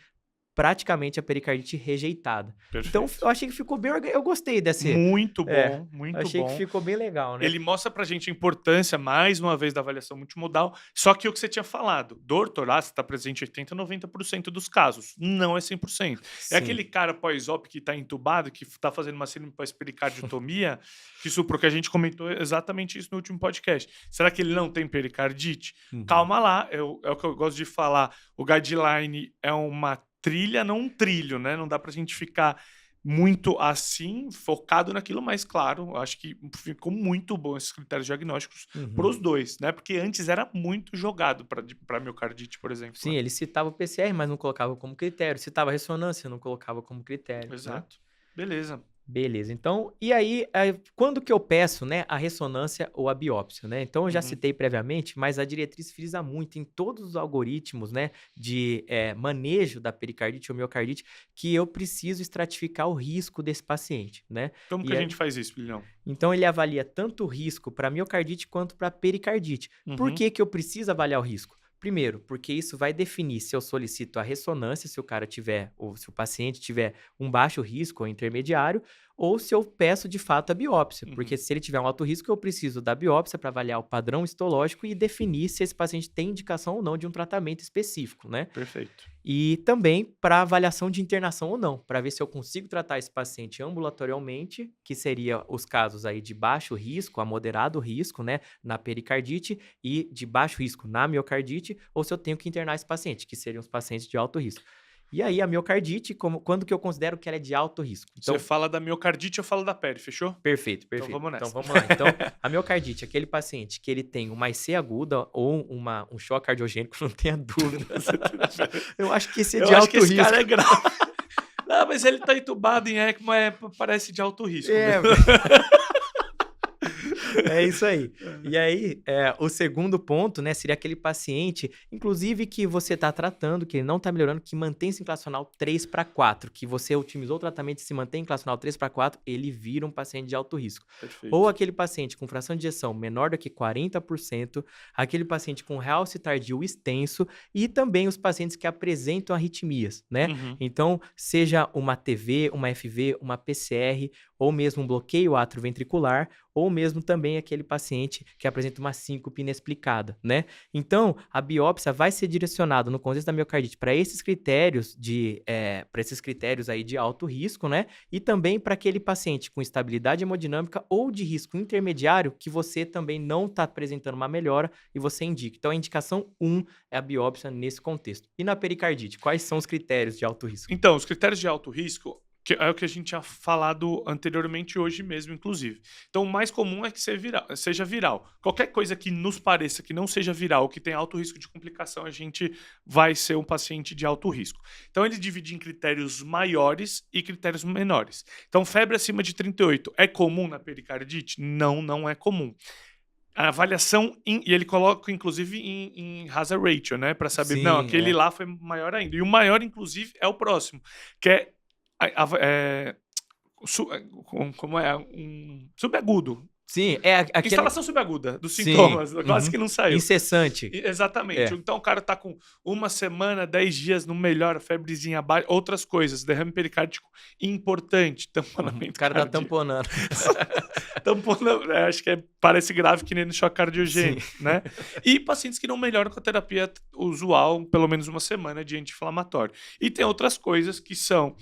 praticamente a pericardite rejeitada. Perfeito. Então, eu achei que ficou bem... Eu gostei desse... Muito bom, muito bom. Achei que ficou bem legal, né? Ele mostra pra gente a importância, mais uma vez, da avaliação multimodal, só que o que você tinha falado, dor torácica está presente em 80% a 90% dos casos, não é 100%. Sim. É aquele cara pós-op que está entubado, que está fazendo uma síndrome pós-pericardiotomia, que isso, porque a gente comentou exatamente isso no último podcast. Será que ele não tem pericardite? Calma lá, é o que eu gosto de falar, o guideline é uma trilha, não um trilho, né? Não dá pra gente ficar muito assim, focado naquilo, mas claro, eu acho que ficou muito bom esses critérios diagnósticos para Uhum. os dois, né? Porque antes era muito jogado para miocardite, por exemplo, Sim, né? ele citava o PCR, mas não colocava como critério. Citava a ressonância, não colocava como critério, né? Exato. Beleza. Beleza. Então, e aí, quando que eu peço, né, a ressonância ou a biópsia, né? Então, eu já Uhum. citei previamente, mas a diretriz frisa muito em todos os algoritmos, né, de manejo da pericardite ou miocardite, que eu preciso estratificar o risco desse paciente, né? Como que E a aí, gente faz isso, Bilhão? então, ele avalia tanto o risco para miocardite quanto para pericardite. Por Uhum. que que eu preciso avaliar o risco? Primeiro, porque isso vai definir se eu solicito a ressonância, se o cara tiver, ou se o paciente tiver um baixo risco ou intermediário, ou se eu peço de fato a biópsia. Uhum. Porque se ele tiver um alto risco, eu preciso da biópsia para avaliar o padrão histológico e definir se esse paciente tem indicação ou não de um tratamento específico, né? Perfeito. E também para avaliação de internação ou não, para ver se eu consigo tratar esse paciente ambulatorialmente, que seria os casos aí de baixo risco a moderado risco, né, na pericardite e de baixo risco na miocardite, ou se eu tenho que internar esse paciente, que seriam os pacientes de alto risco. E aí a miocardite, quando que eu considero que ela é de alto risco? Você Então, fala da miocardite, eu falo da peri, fechou? perfeito, Então perfeito. vamos Então nessa. vamos lá. Então, a miocardite, aquele paciente que ele tem uma IC aguda ou um choque cardiogênico, não tenha dúvida. Eu acho que esse é Eu de acho que alto esse risco. cara é grave. Não, mas ele tá entubado em ECMO, parece de alto risco É, mesmo. é isso aí. E aí, o segundo ponto, né, seria aquele paciente, inclusive que você está tratando, que ele não está melhorando, que mantém-se em classicional 3/4, que você otimizou o tratamento e se mantém em classicional 3/4, ele vira um paciente de alto risco. Ou Perfeito. aquele paciente com fração de ejeção menor do que 40%, aquele paciente com realce tardio extenso e também os pacientes que apresentam arritmias, né? Uhum. Então, seja uma TV, uma FV, uma PCR, ou mesmo um bloqueio atrioventricular, ou mesmo também aquele paciente que apresenta uma síncope inexplicada, né? Então, a biópsia vai ser direcionada no contexto da miocardite para esses critérios aí de alto risco, né? E também para aquele paciente com estabilidade hemodinâmica ou de risco intermediário que você também não está apresentando uma melhora e você indica. Então, a indicação 1 é a biópsia nesse contexto. E na pericardite, quais são os critérios de alto risco? Então, os critérios de alto risco é o que a gente tinha falado anteriormente, hoje mesmo, inclusive. Então, o mais comum é que seja viral. Qualquer coisa que nos pareça que não seja viral, que tenha alto risco de complicação, a gente vai ser um paciente de alto risco. Então, ele divide em critérios maiores e critérios menores. Então, febre acima de 38 é comum na pericardite? Não, não é comum. A avaliação, e ele coloca, inclusive, em hazard ratio, né? Para saber, não, Sim, aquele lá foi maior ainda. E o maior, inclusive, é o próximo, que é, como é? Um subagudo. Sim, aquele. Instalação subaguda dos Sim, sintomas, quase que não saiu. incessante. Exatamente. É. Então o cara tá com uma semana, 10 dias, não melhora, febrezinha abaixo, outras coisas, derrame pericárdico importante, O tamponamento cara tá cardíaco. tamponando. Acho que parece grave que nem no choque Sim. cardiogênico, né? E pacientes que não melhoram com a terapia usual, pelo menos uma semana de anti-inflamatório. E tem outras coisas que são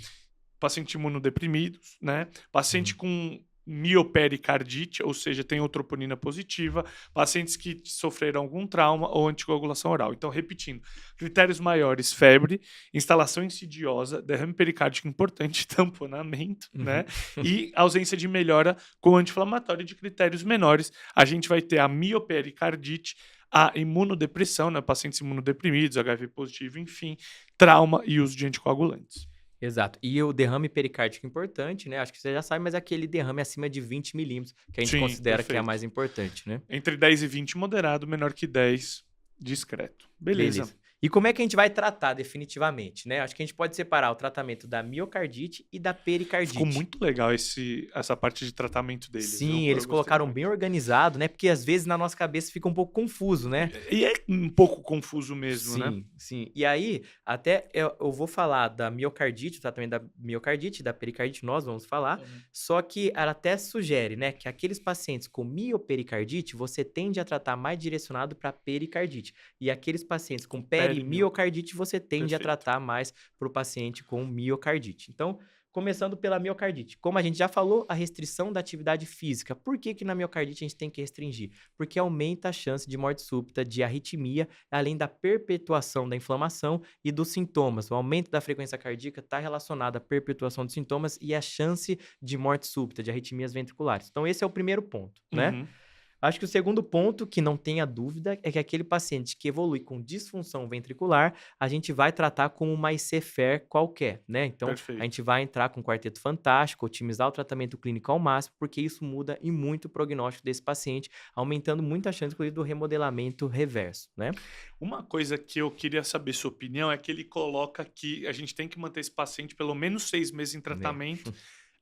paciente imunodeprimidos, né? Paciente com miopericardite, ou seja, tem troponina positiva, pacientes que sofreram algum trauma ou anticoagulação oral. Então, repetindo, critérios maiores, febre, instalação insidiosa, derrame pericárdico importante, tamponamento, né? E ausência de melhora com anti-inflamatório. De critérios menores, a gente vai ter a miopericardite, a imunodepressão, né? Pacientes imunodeprimidos, HIV positivo, enfim, trauma e uso de anticoagulantes. Exato. E o derrame pericárdico importante, né? Acho que você já sabe, mas é aquele derrame acima de 20 milímetros que a gente Sim, considera que é a perfeito. mais importante, né? Entre 10 e 20, moderado, menor que 10, discreto. Beleza. E como é que a gente vai tratar definitivamente, né? Acho que a gente pode separar o tratamento da miocardite e da pericardite. Ficou muito legal essa parte de tratamento deles. Sim, Eu eles gostei colocaram muito. bem organizado, né? Porque às vezes na nossa cabeça fica um pouco confuso, né? E é um pouco confuso mesmo, né? Sim, sim. E aí, até eu vou falar da miocardite, o tratamento da miocardite, da pericardite, nós vamos falar. Só que ela até sugere, né, que aqueles pacientes com miopericardite, você tende a tratar mais direcionado para pericardite. E aqueles pacientes com perimiocardite, você tende a Perfeito. tratar mais para o paciente com miocardite. Então, Começando pela miocardite. Como a gente já falou, a restrição da atividade física. Por que que na miocardite a gente tem que restringir? Porque aumenta a chance de morte súbita, de arritmia, além da perpetuação da inflamação e dos sintomas. O aumento da frequência cardíaca está relacionado à perpetuação dos sintomas e à chance de morte súbita, de arritmias ventriculares. Então, esse é o primeiro ponto, né? Uhum. Acho que o segundo ponto, que não tenha dúvida, é que aquele paciente que evolui com disfunção ventricular, a gente vai tratar como uma IC-FER qualquer, né? Então, a Perfeito. gente vai entrar com um quarteto fantástico, otimizar o tratamento clínico ao máximo, porque isso muda e muito o prognóstico desse paciente, aumentando muito a chance, inclusive, do remodelamento reverso, né? Uma coisa que eu queria saber sua opinião é que ele coloca que a gente tem que manter esse paciente pelo menos 6 meses em tratamento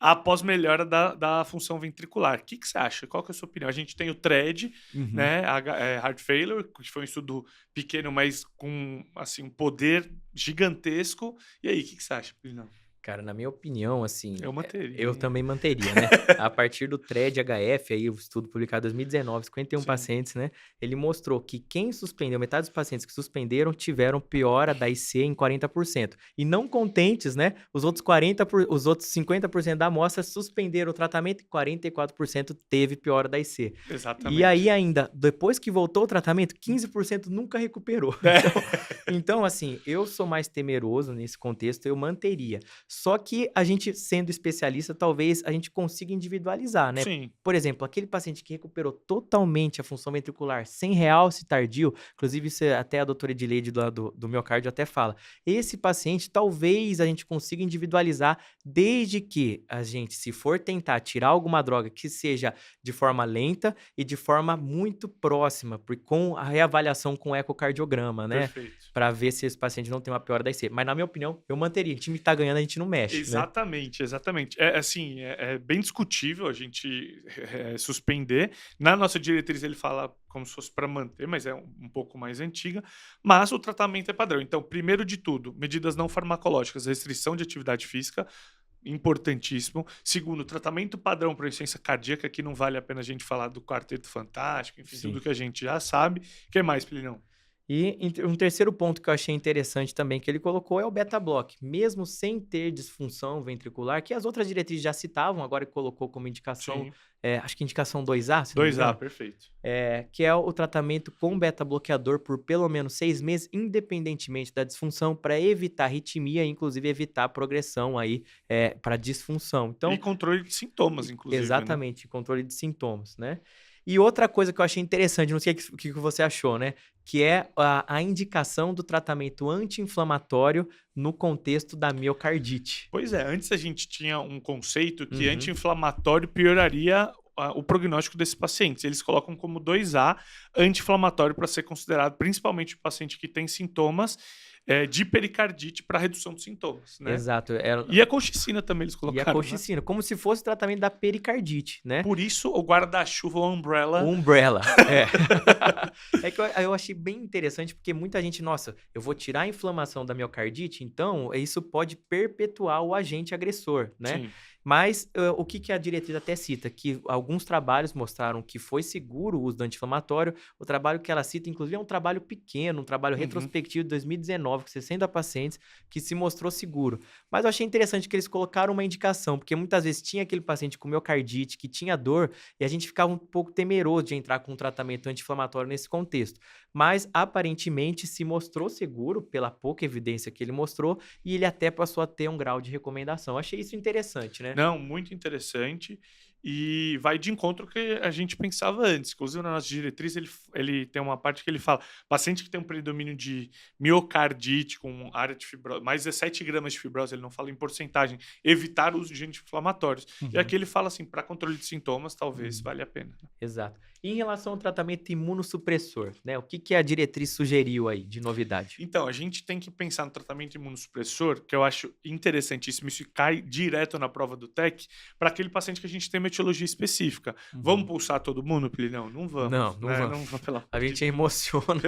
após melhora da função ventricular. O que você acha? Qual que é a sua opinião? A gente tem o TRED, Uhum. né, Heart Failure, que foi um estudo pequeno, mas com assim, um poder gigantesco. E aí, o que você acha, Não. Cara, na minha opinião, assim, Eu manteria. eu também manteria, né? A partir do TRED-HF, aí o estudo publicado em 2019, 51 Sim. pacientes, né? Ele mostrou que quem suspendeu, metade dos pacientes que suspenderam tiveram piora da IC em 40%. E não contentes, né? Os outros 50% da amostra suspenderam o tratamento e 44% teve piora da IC. Exatamente. E aí ainda, depois que voltou o tratamento, 15% nunca recuperou. Então, assim, eu sou mais temeroso nesse contexto, eu manteria. Só que a gente, sendo especialista, talvez a gente consiga individualizar, né? Sim. Por exemplo, aquele paciente que recuperou totalmente a função ventricular sem realce tardio, inclusive isso até a doutora Edileide do miocárdio até fala, esse paciente talvez a gente consiga individualizar desde que a gente, se for tentar tirar alguma droga que seja de forma lenta e de forma muito próxima, com a reavaliação com ecocardiograma, né? Perfeito. Para ver se esse paciente não tem uma piora da IC. Mas, na minha opinião, eu manteria. O time que tá ganhando, a gente não mexe, né? Exatamente, exatamente. É assim, é bem discutível a gente suspender. Na nossa diretriz ele fala como se fosse para manter, mas é um pouco mais antiga. Mas o tratamento é padrão. Então, primeiro de tudo, medidas não farmacológicas, restrição de atividade física, importantíssimo. Segundo, tratamento padrão para insuficiência cardíaca, que não vale a pena a gente falar do quarteto fantástico, enfim, Sim. tudo que a gente já sabe. O que mais, Pilinão? E um terceiro ponto que eu achei interessante também que ele colocou é o beta-block. Mesmo sem ter disfunção ventricular, que as outras diretrizes já citavam, agora ele colocou como indicação, acho que indicação 2A, se não me 2A, engano, perfeito. que é o tratamento com beta-bloqueador por pelo menos 6 meses, independentemente da disfunção, para evitar arritmia e, inclusive, evitar a progressão aí para disfunção. Então, E controle de sintomas, inclusive. exatamente, né? controle de sintomas, né? E outra coisa que eu achei interessante, não sei o que você achou, né? Que é a indicação do tratamento anti-inflamatório no contexto da miocardite. Pois é, antes a gente tinha um conceito que Uhum. anti-inflamatório pioraria o prognóstico desses pacientes. Eles colocam como 2A anti-inflamatório para ser considerado principalmente o paciente que tem sintomas de pericardite para redução dos sintomas, né? Exato. E a colchicina também eles E a colocaram, colchicina, como se fosse o tratamento da pericardite, né? Por isso o guarda-chuva, o umbrella... O umbrella, é que eu achei bem interessante, porque muita gente, nossa, eu vou tirar a inflamação da miocardite, então isso pode perpetuar o agente agressor, né? Sim. Mas o que a diretriz até cita? Que alguns trabalhos mostraram que foi seguro o uso do anti-inflamatório. O trabalho que ela cita, inclusive, é um trabalho pequeno, um trabalho retrospectivo de 2019, com 60 pacientes, que se mostrou seguro. Mas eu achei interessante que eles colocaram uma indicação, porque muitas vezes tinha aquele paciente com miocardite, que tinha dor, e a gente ficava um pouco temeroso de entrar com um tratamento anti-inflamatório nesse contexto. Mas, aparentemente, se mostrou seguro, pela pouca evidência que ele mostrou, e ele até passou a ter um grau de recomendação. Eu achei isso interessante, né? Não, muito interessante. E vai de encontro com o que a gente pensava antes. Inclusive, na nossa diretriz, ele tem uma parte que ele fala: paciente que tem um predomínio de miocardite com área de fibrose, mais 17 gramas de fibrose, ele não fala em porcentagem, evitar o uso de anti-inflamatórios. E aqui ele fala assim: para controle de sintomas, talvez valha a pena. Exato. E em relação ao tratamento imunossupressor, né? O que a diretriz sugeriu aí de novidade? Então, a gente tem que pensar no tratamento imunossupressor, que eu acho interessantíssimo, isso cai direto na prova do TEC, para aquele paciente que a gente tem uma uma etiologia específica. Vamos pulsar todo mundo, Plinão? Não vamos. Não né? vamos. Não vamos, pelo amor A de gente Deus. emociona.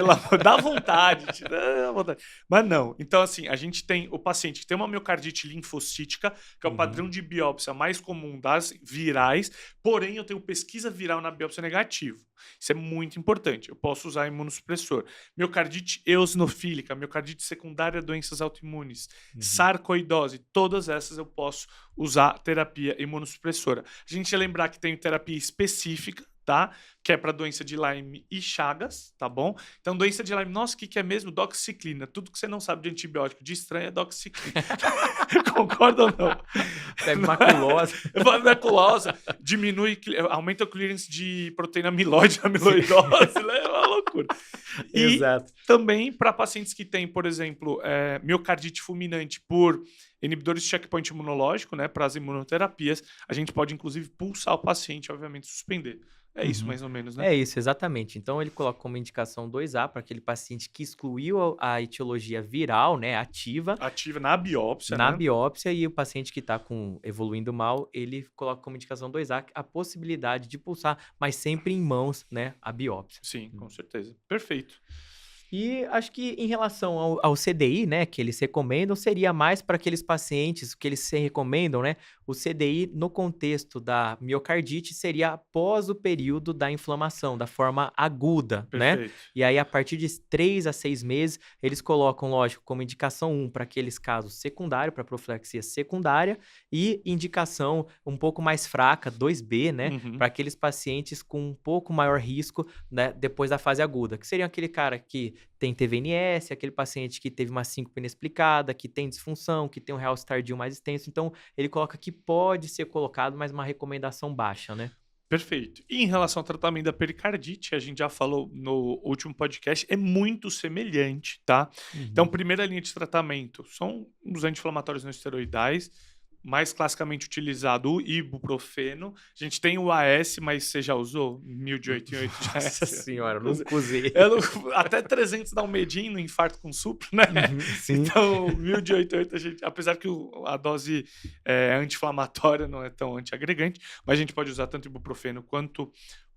Dá vontade, dá vontade. Mas não. Então, assim, a gente tem o paciente que tem uma miocardite linfocítica, que é o padrão de biópsia mais comum das virais, porém eu tenho pesquisa viral na biópsia negativo. Isso é muito importante. Eu posso usar imunossupressor. Miocardite eosinofílica, miocardite secundária a doenças autoimunes, sarcoidose, todas essas eu posso usar terapia imunossupressora. A gente ia lembrar que tem terapia específica, tá? Que é para doença de Lyme e Chagas, tá bom? Então, doença de Lyme, nossa, o que é mesmo? Doxiciclina. Tudo que você não sabe de antibiótico de estranho é doxiciclina. Concorda ou não? Pega maculosa. Maculosa, aumenta o clearance de proteína amiloide, amiloidose, é uma loucura. E Exato. também para pacientes que têm, por exemplo, miocardite fulminante por inibidores de checkpoint imunológico, né, para as imunoterapias, a gente pode, inclusive, pulsar o paciente, obviamente, suspender. É isso, mais ou menos, né? É isso, exatamente. Então, ele coloca como indicação 2A para aquele paciente que excluiu a etiologia viral, né, ativa, Ativa na biópsia, na né? biópsia, e o paciente que está evoluindo mal, ele coloca como indicação 2A a possibilidade de pulsar, mas sempre em mãos, né, a biópsia. Sim, com certeza. Perfeito. E acho que em relação ao CDI, né, que eles recomendam, seria mais para aqueles pacientes que eles se recomendam, né? O CDI, no contexto da miocardite, seria após o período da inflamação, da forma aguda, né? Perfeito. E aí, a partir de 3 a 6 meses, eles colocam, lógico, como indicação 1 para aqueles casos secundários, para profilaxia secundária, e indicação um pouco mais fraca, 2B, né? Para aqueles pacientes com um pouco maior risco, né, depois da fase aguda, que seria aquele cara que tem TVNS, aquele paciente que teve uma síncope inexplicada, que tem disfunção, que tem um realce tardio mais extenso. Então, ele coloca que pode ser colocado, mas uma recomendação baixa, né? Perfeito. E em relação ao tratamento da pericardite, a gente já falou no último podcast, é muito semelhante, tá? Então, primeira linha de tratamento são os anti-inflamatórios não esteroidais, mais classicamente utilizado o ibuprofeno. A gente tem o AS, mas você já usou? 1088 de AS? Nossa senhora, nunca usei. Até 300 dá um medinho no infarto com supra, né? Sim. Então, 1088, apesar que a dose anti-inflamatória não é tão antiagregante, mas a gente pode usar tanto ibuprofeno quanto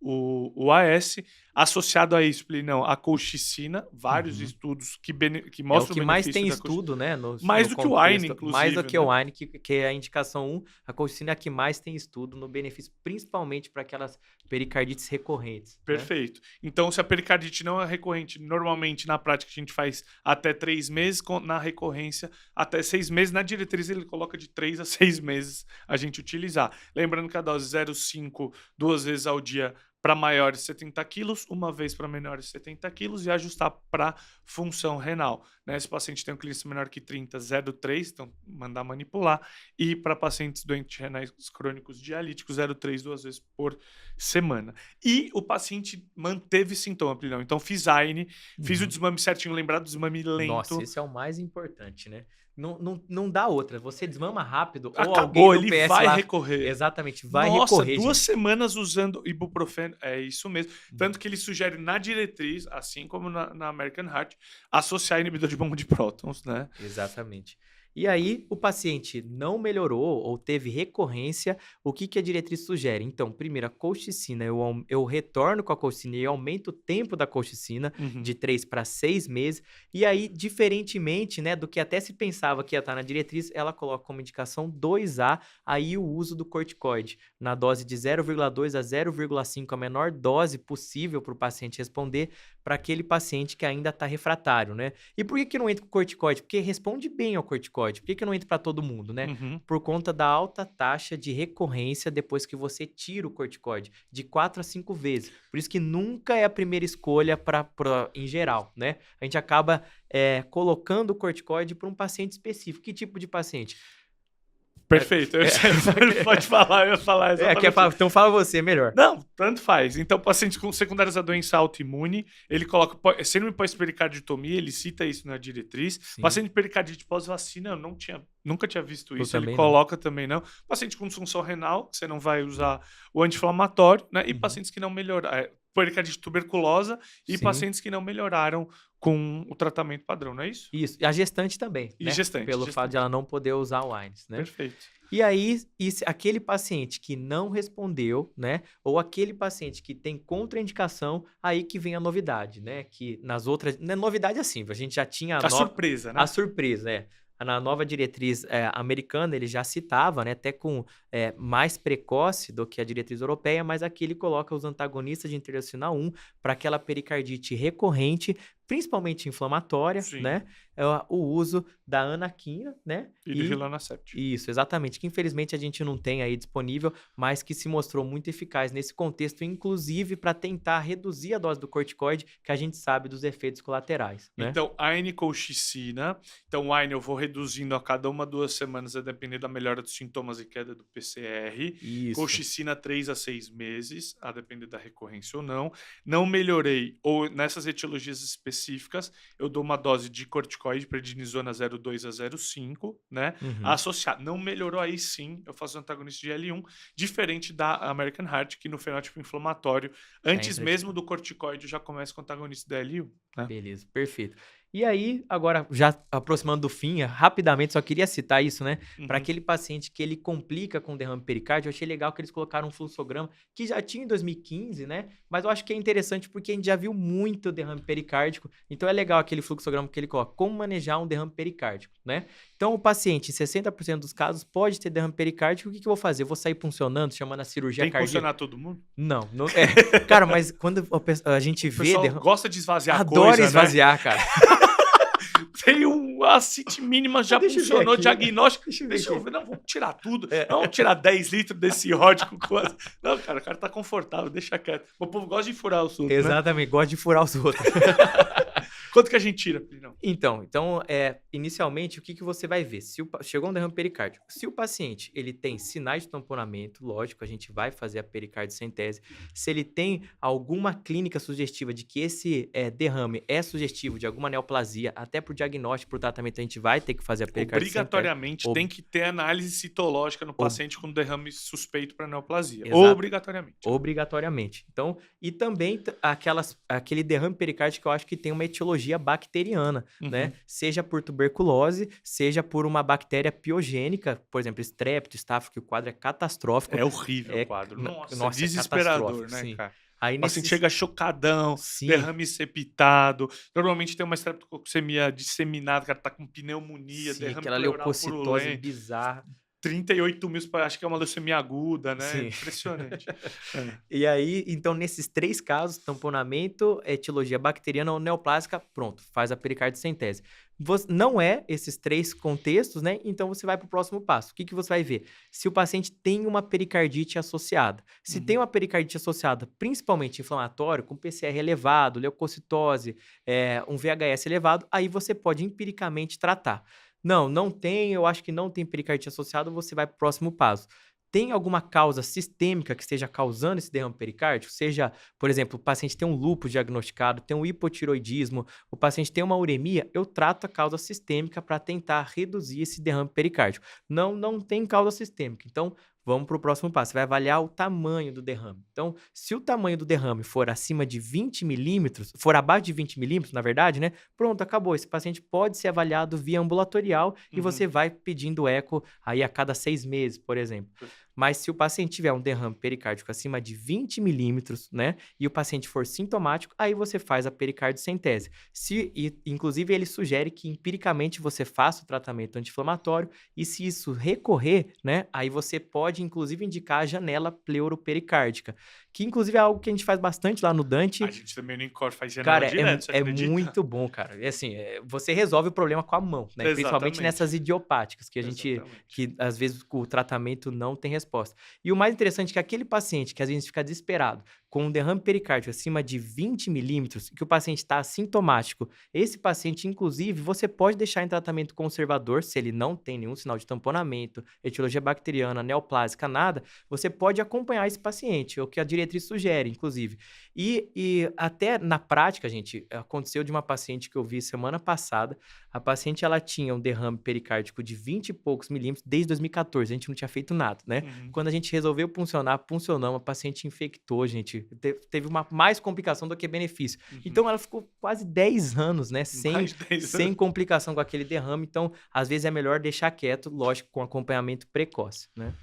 o AS. Associado a isso, não, a colchicina, vários estudos que mostram o que mais tem estudo, né? Mais do que o AINE, inclusive. Mais do que o AINE, que é a indicação 1. A colchicina é a que mais tem estudo no benefício, principalmente para aquelas pericardites recorrentes. Perfeito. Né? Então, se a pericardite não é recorrente, normalmente na prática a gente faz até 3 meses, na recorrência até 6 meses. Na diretriz ele coloca de 3 a 6 meses a gente utilizar. Lembrando que a dose 0,5 2 vezes ao dia para maiores de 70 quilos, uma vez para menores de 70 quilos e ajustar para função renal. Né? Se o paciente tem um clínico menor que 30, 0,3, então mandar manipular. E para pacientes doentes renais crônicos dialíticos, 0,3 2 vezes por semana. E o paciente manteve sintoma, Plinão. Então fiz AINE, fiz o desmame certinho, lembrar do desmame lento. Nossa, esse é o mais importante, né? Não dá outra. Você desmama rápido Acabou, ou alguém do ele PS vai lá... recorrer. Exatamente, vai Nossa, recorrer. 2 semanas usando ibuprofeno. É isso mesmo. Tanto que ele sugere na diretriz, assim como na American Heart, associar inibidor de bomba de prótons, né? Exatamente. E aí, o paciente não melhorou ou teve recorrência, o que a diretriz sugere? Então, primeiro, a colchicina, eu retorno com a colchicina e aumento o tempo da colchicina de 3 para 6 meses. E aí, diferentemente, né, do que até se pensava que ia estar na diretriz, ela coloca como indicação 2A aí o uso do corticoide, na dose de 0,2 a 0,5, a menor dose possível para o paciente responder, para aquele paciente que ainda está refratário, né? E por que não entra com corticoide? Porque responde bem ao corticoide. Por que não entra para todo mundo, né? Por conta da alta taxa de recorrência depois que você tira o corticoide, de 4 a 5 vezes. Por isso que nunca é a primeira escolha em geral, né? A gente acaba colocando o corticoide para um paciente específico. Que tipo de paciente? Perfeito. Pode falar, eu ia falar exatamente. Então fala você, melhor. Não, tanto faz. Então, paciente com secundárias da doença autoimune, ele coloca síndrome pós-pericarditomia, ele cita isso na diretriz. Sim. Paciente de pericardite pós-vacina, eu nunca tinha visto isso, ele coloca também não. Paciente com disfunção renal, você não vai usar o anti-inflamatório, né? E pacientes que não melhoraram, pericardite tuberculosa e Sim. pacientes que não melhoraram com o tratamento padrão, não é isso? Isso. E a gestante também, E né? gestante, Pelo fato de ela não poder usar o AINES, né? Perfeito. E aí, aquele paciente que não respondeu, né? Ou aquele paciente que tem contraindicação, aí que vem a novidade, né? Que nas outras. Né, novidade assim, a gente já tinha A surpresa, né? a surpresa, é. Na nova diretriz americana, ele já citava, né, até com mais precoce do que a diretriz europeia, mas aqui ele coloca os antagonistas de interleucina 1 para aquela pericardite recorrente, principalmente inflamatória, Sim. né? O uso da anaquina, né? E do rilonacept. Isso, exatamente. Que infelizmente a gente não tem aí disponível, mas que se mostrou muito eficaz nesse contexto, inclusive para tentar reduzir a dose do corticoide, que a gente sabe dos efeitos colaterais, né? Então, AINE colchicina. Então, o AINE eu vou reduzindo a cada 1 a 2 semanas, a depender da melhora dos sintomas e queda do PCR. Isso. Colchicina 3 a 6 meses, a depender da recorrência ou não. Não melhorei, ou nessas etiologias específicas, eu dou uma dose de corticoide, prednisona 0,2 a 0,5, né? Associado. Não melhorou, aí sim, eu faço antagonista de L1, diferente da American Heart, que no fenótipo inflamatório, antes mesmo do corticoide, já começa com antagonista da L1. Né? Beleza, perfeito. E aí, agora, já aproximando do fim, rapidamente, só queria citar isso, né? Para aquele paciente que ele complica com derrame pericárdio, eu achei legal que eles colocaram um fluxograma que já tinha em 2015, né? Mas eu acho que é interessante porque a gente já viu muito derrame pericárdico, então é legal aquele fluxograma que ele coloca, como manejar um derrame pericárdico, né? Então, o paciente, em 60% dos casos, pode ter derrame pericárdico. O que eu vou fazer? Eu vou sair puncionando, chamando a cirurgia cardíaca? Tem que puncionar todo mundo? Não. Cara, mas quando a gente vê... O pessoal gosta de esvaziar a coisa, Adora esvaziar, né? Cara. Tem a CIT mínima, já funcionou, diagnóstico. Deixa eu ver. Não, vamos tirar tudo. Não, vamos tirar 10 litros desse rod com coisa. Não, cara, o cara tá confortável, deixa quieto. O povo gosta de furar os outros. Exatamente, né? gosta de furar os outros. Quanto que a gente tira, Pirinão? Então, inicialmente, o que você vai ver? Chegou um derrame pericárdico. Se o paciente ele tem sinais de tamponamento, lógico, a gente vai fazer a pericardiocentese. Se ele tem alguma clínica sugestiva de que esse derrame é sugestivo de alguma neoplasia, até por diagnóstico, por tratamento, a gente vai ter que fazer a pericardiocentese. Obrigatoriamente tem que ter análise citológica no paciente com derrame suspeito para neoplasia. Exato. Obrigatoriamente. Obrigatoriamente. Então, e também aquele derrame pericárdico que eu acho que tem uma etiologia bacteriana, né? Seja por tuberculose, seja por uma bactéria piogênica, por exemplo, estrepto, staph, que o quadro é catastrófico. É horrível o quadro. Nossa, é desesperador, né, sim. cara? Aí o paciente chega chocadão, derrame septado. Normalmente tem uma estreptococcemia disseminada, o cara tá com pneumonia, derrame aquela leucocitose bizarra. 38 mil, acho que é uma leucemia aguda, né? Sim. Impressionante. E aí, então, nesses 3 casos, tamponamento, etiologia bacteriana ou neoplásica, pronto, faz a pericardiocentese. Não é esses 3 contextos, né? Então, você vai para o próximo passo. O que você vai ver? Se o paciente tem uma pericardite associada. Se tem uma pericardite associada, principalmente inflamatório, com PCR elevado, leucocitose, um VHS elevado, aí você pode empiricamente tratar. Não tem, eu acho que não tem pericardite associada, você vai para o próximo passo. Tem alguma causa sistêmica que esteja causando esse derrame pericárdico? Seja, por exemplo, o paciente tem um lúpus diagnosticado, tem um hipotiroidismo, o paciente tem uma uremia, eu trato a causa sistêmica para tentar reduzir esse derrame pericárdico. Não tem causa sistêmica. Então, vamos para o próximo passo. Você vai avaliar o tamanho do derrame. Então, se o tamanho do derrame for acima de 20 milímetros, for abaixo de 20 milímetros, na verdade, né? Pronto, acabou. Esse paciente pode ser avaliado via ambulatorial e você vai pedindo eco aí a cada 6 meses, por exemplo. Mas se o paciente tiver um derrame pericárdico acima de 20 milímetros, né? E o paciente for sintomático, aí você faz a pericardiocentese. Inclusive, ele sugere que empiricamente você faça o tratamento anti-inflamatório e se isso recorrer, né? Aí você pode, inclusive, indicar a janela pleuropericárdica, que inclusive é algo que a gente faz bastante lá no Dante. A gente também no Incor faz janela direto, é muito bom, cara. É assim, você resolve o problema com a mão, né? Exatamente. Principalmente nessas idiopáticas, que que às vezes o tratamento não tem resposta. E o mais interessante é que aquele paciente que às vezes fica desesperado, com um derrame pericárdico acima de 20 milímetros, que o paciente está assintomático, esse paciente, inclusive, você pode deixar em tratamento conservador, se ele não tem nenhum sinal de tamponamento, etiologia bacteriana, neoplásica, nada, você pode acompanhar esse paciente, é o que a diretriz sugere, inclusive. E até na prática, gente, aconteceu de uma paciente que eu vi semana passada, a paciente, ela tinha um derrame pericárdico de 20 e poucos milímetros desde 2014, a gente não tinha feito nada, né? Quando a gente resolveu puncionamos, a paciente infectou, gente, verdade. Teve mais complicação do que benefício. Então, ela ficou quase 10 anos, né? Sem complicação com aquele derrame. Então, às vezes é melhor deixar quieto, lógico, com acompanhamento precoce, né?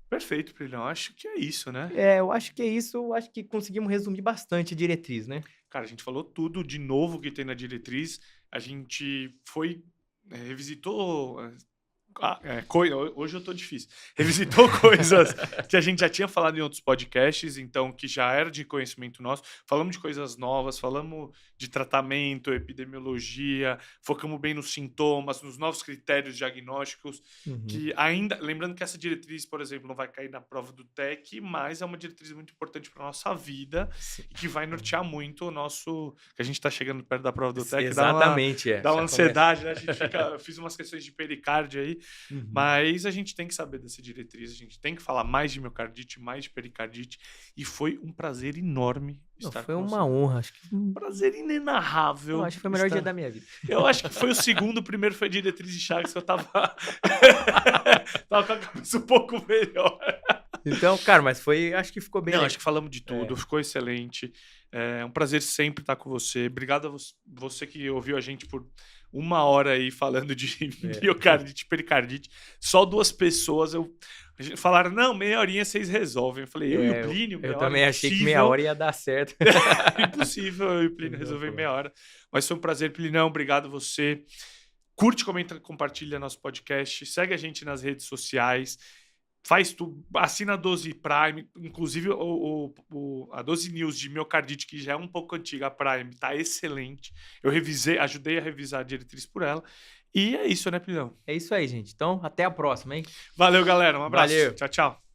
Perfeito, Brilhão. Acho que é isso, né? Eu acho que é isso. Eu acho que conseguimos resumir bastante a diretriz, né? Cara, a gente falou tudo de novo que tem na diretriz. A gente revisitou... hoje eu tô difícil. Revisitou coisas que a gente já tinha falado em outros podcasts, então que já era de conhecimento nosso. Falamos de coisas novas, falamos de tratamento, epidemiologia, focamos bem nos sintomas, nos novos critérios diagnósticos, que ainda, lembrando que essa diretriz, por exemplo, não vai cair na prova do TEC, mas é uma diretriz muito importante para nossa vida e que vai nortear muito o nosso, que a gente está chegando perto da prova do TEC, exatamente, dá uma ansiedade, né? A gente fiz umas questões de pericárdio aí. Mas a gente tem que saber dessa diretriz, a gente tem que falar mais de miocardite, mais de pericardite, e foi um prazer enorme estar foi com uma honra, acho que um prazer inenarrável. Eu acho que foi o melhor dia da minha vida. Eu acho que foi o segundo, o primeiro foi diretriz de Chagas, que eu tava tava com a cabeça um pouco melhor. Então, cara, mas acho que ficou bem. Não, acho que falamos de tudo, ficou excelente. É um prazer sempre estar com você. Obrigado a você que ouviu a gente por 1 hora aí falando de miocardite, pericardite. Só 2 pessoas falaram, não, meia horinha vocês resolvem. Eu falei, eu e o Plínio, eu também achei que meia hora ia dar certo. Impossível eu e o Plínio resolver em meia hora. Mas foi um prazer, Plinão. Obrigado a você. Curte, comenta, compartilha nosso podcast. Segue a gente nas redes sociais. Faz tudo, assina a 12 Prime, inclusive a 12 News de miocardite, que já é um pouco antiga, a Prime, tá excelente. Eu ajudei a revisar a diretriz por ela. E é isso, né, Pilhão? É isso aí, gente. Então, até a próxima, hein? Valeu, galera. Um abraço. Valeu. Tchau, tchau.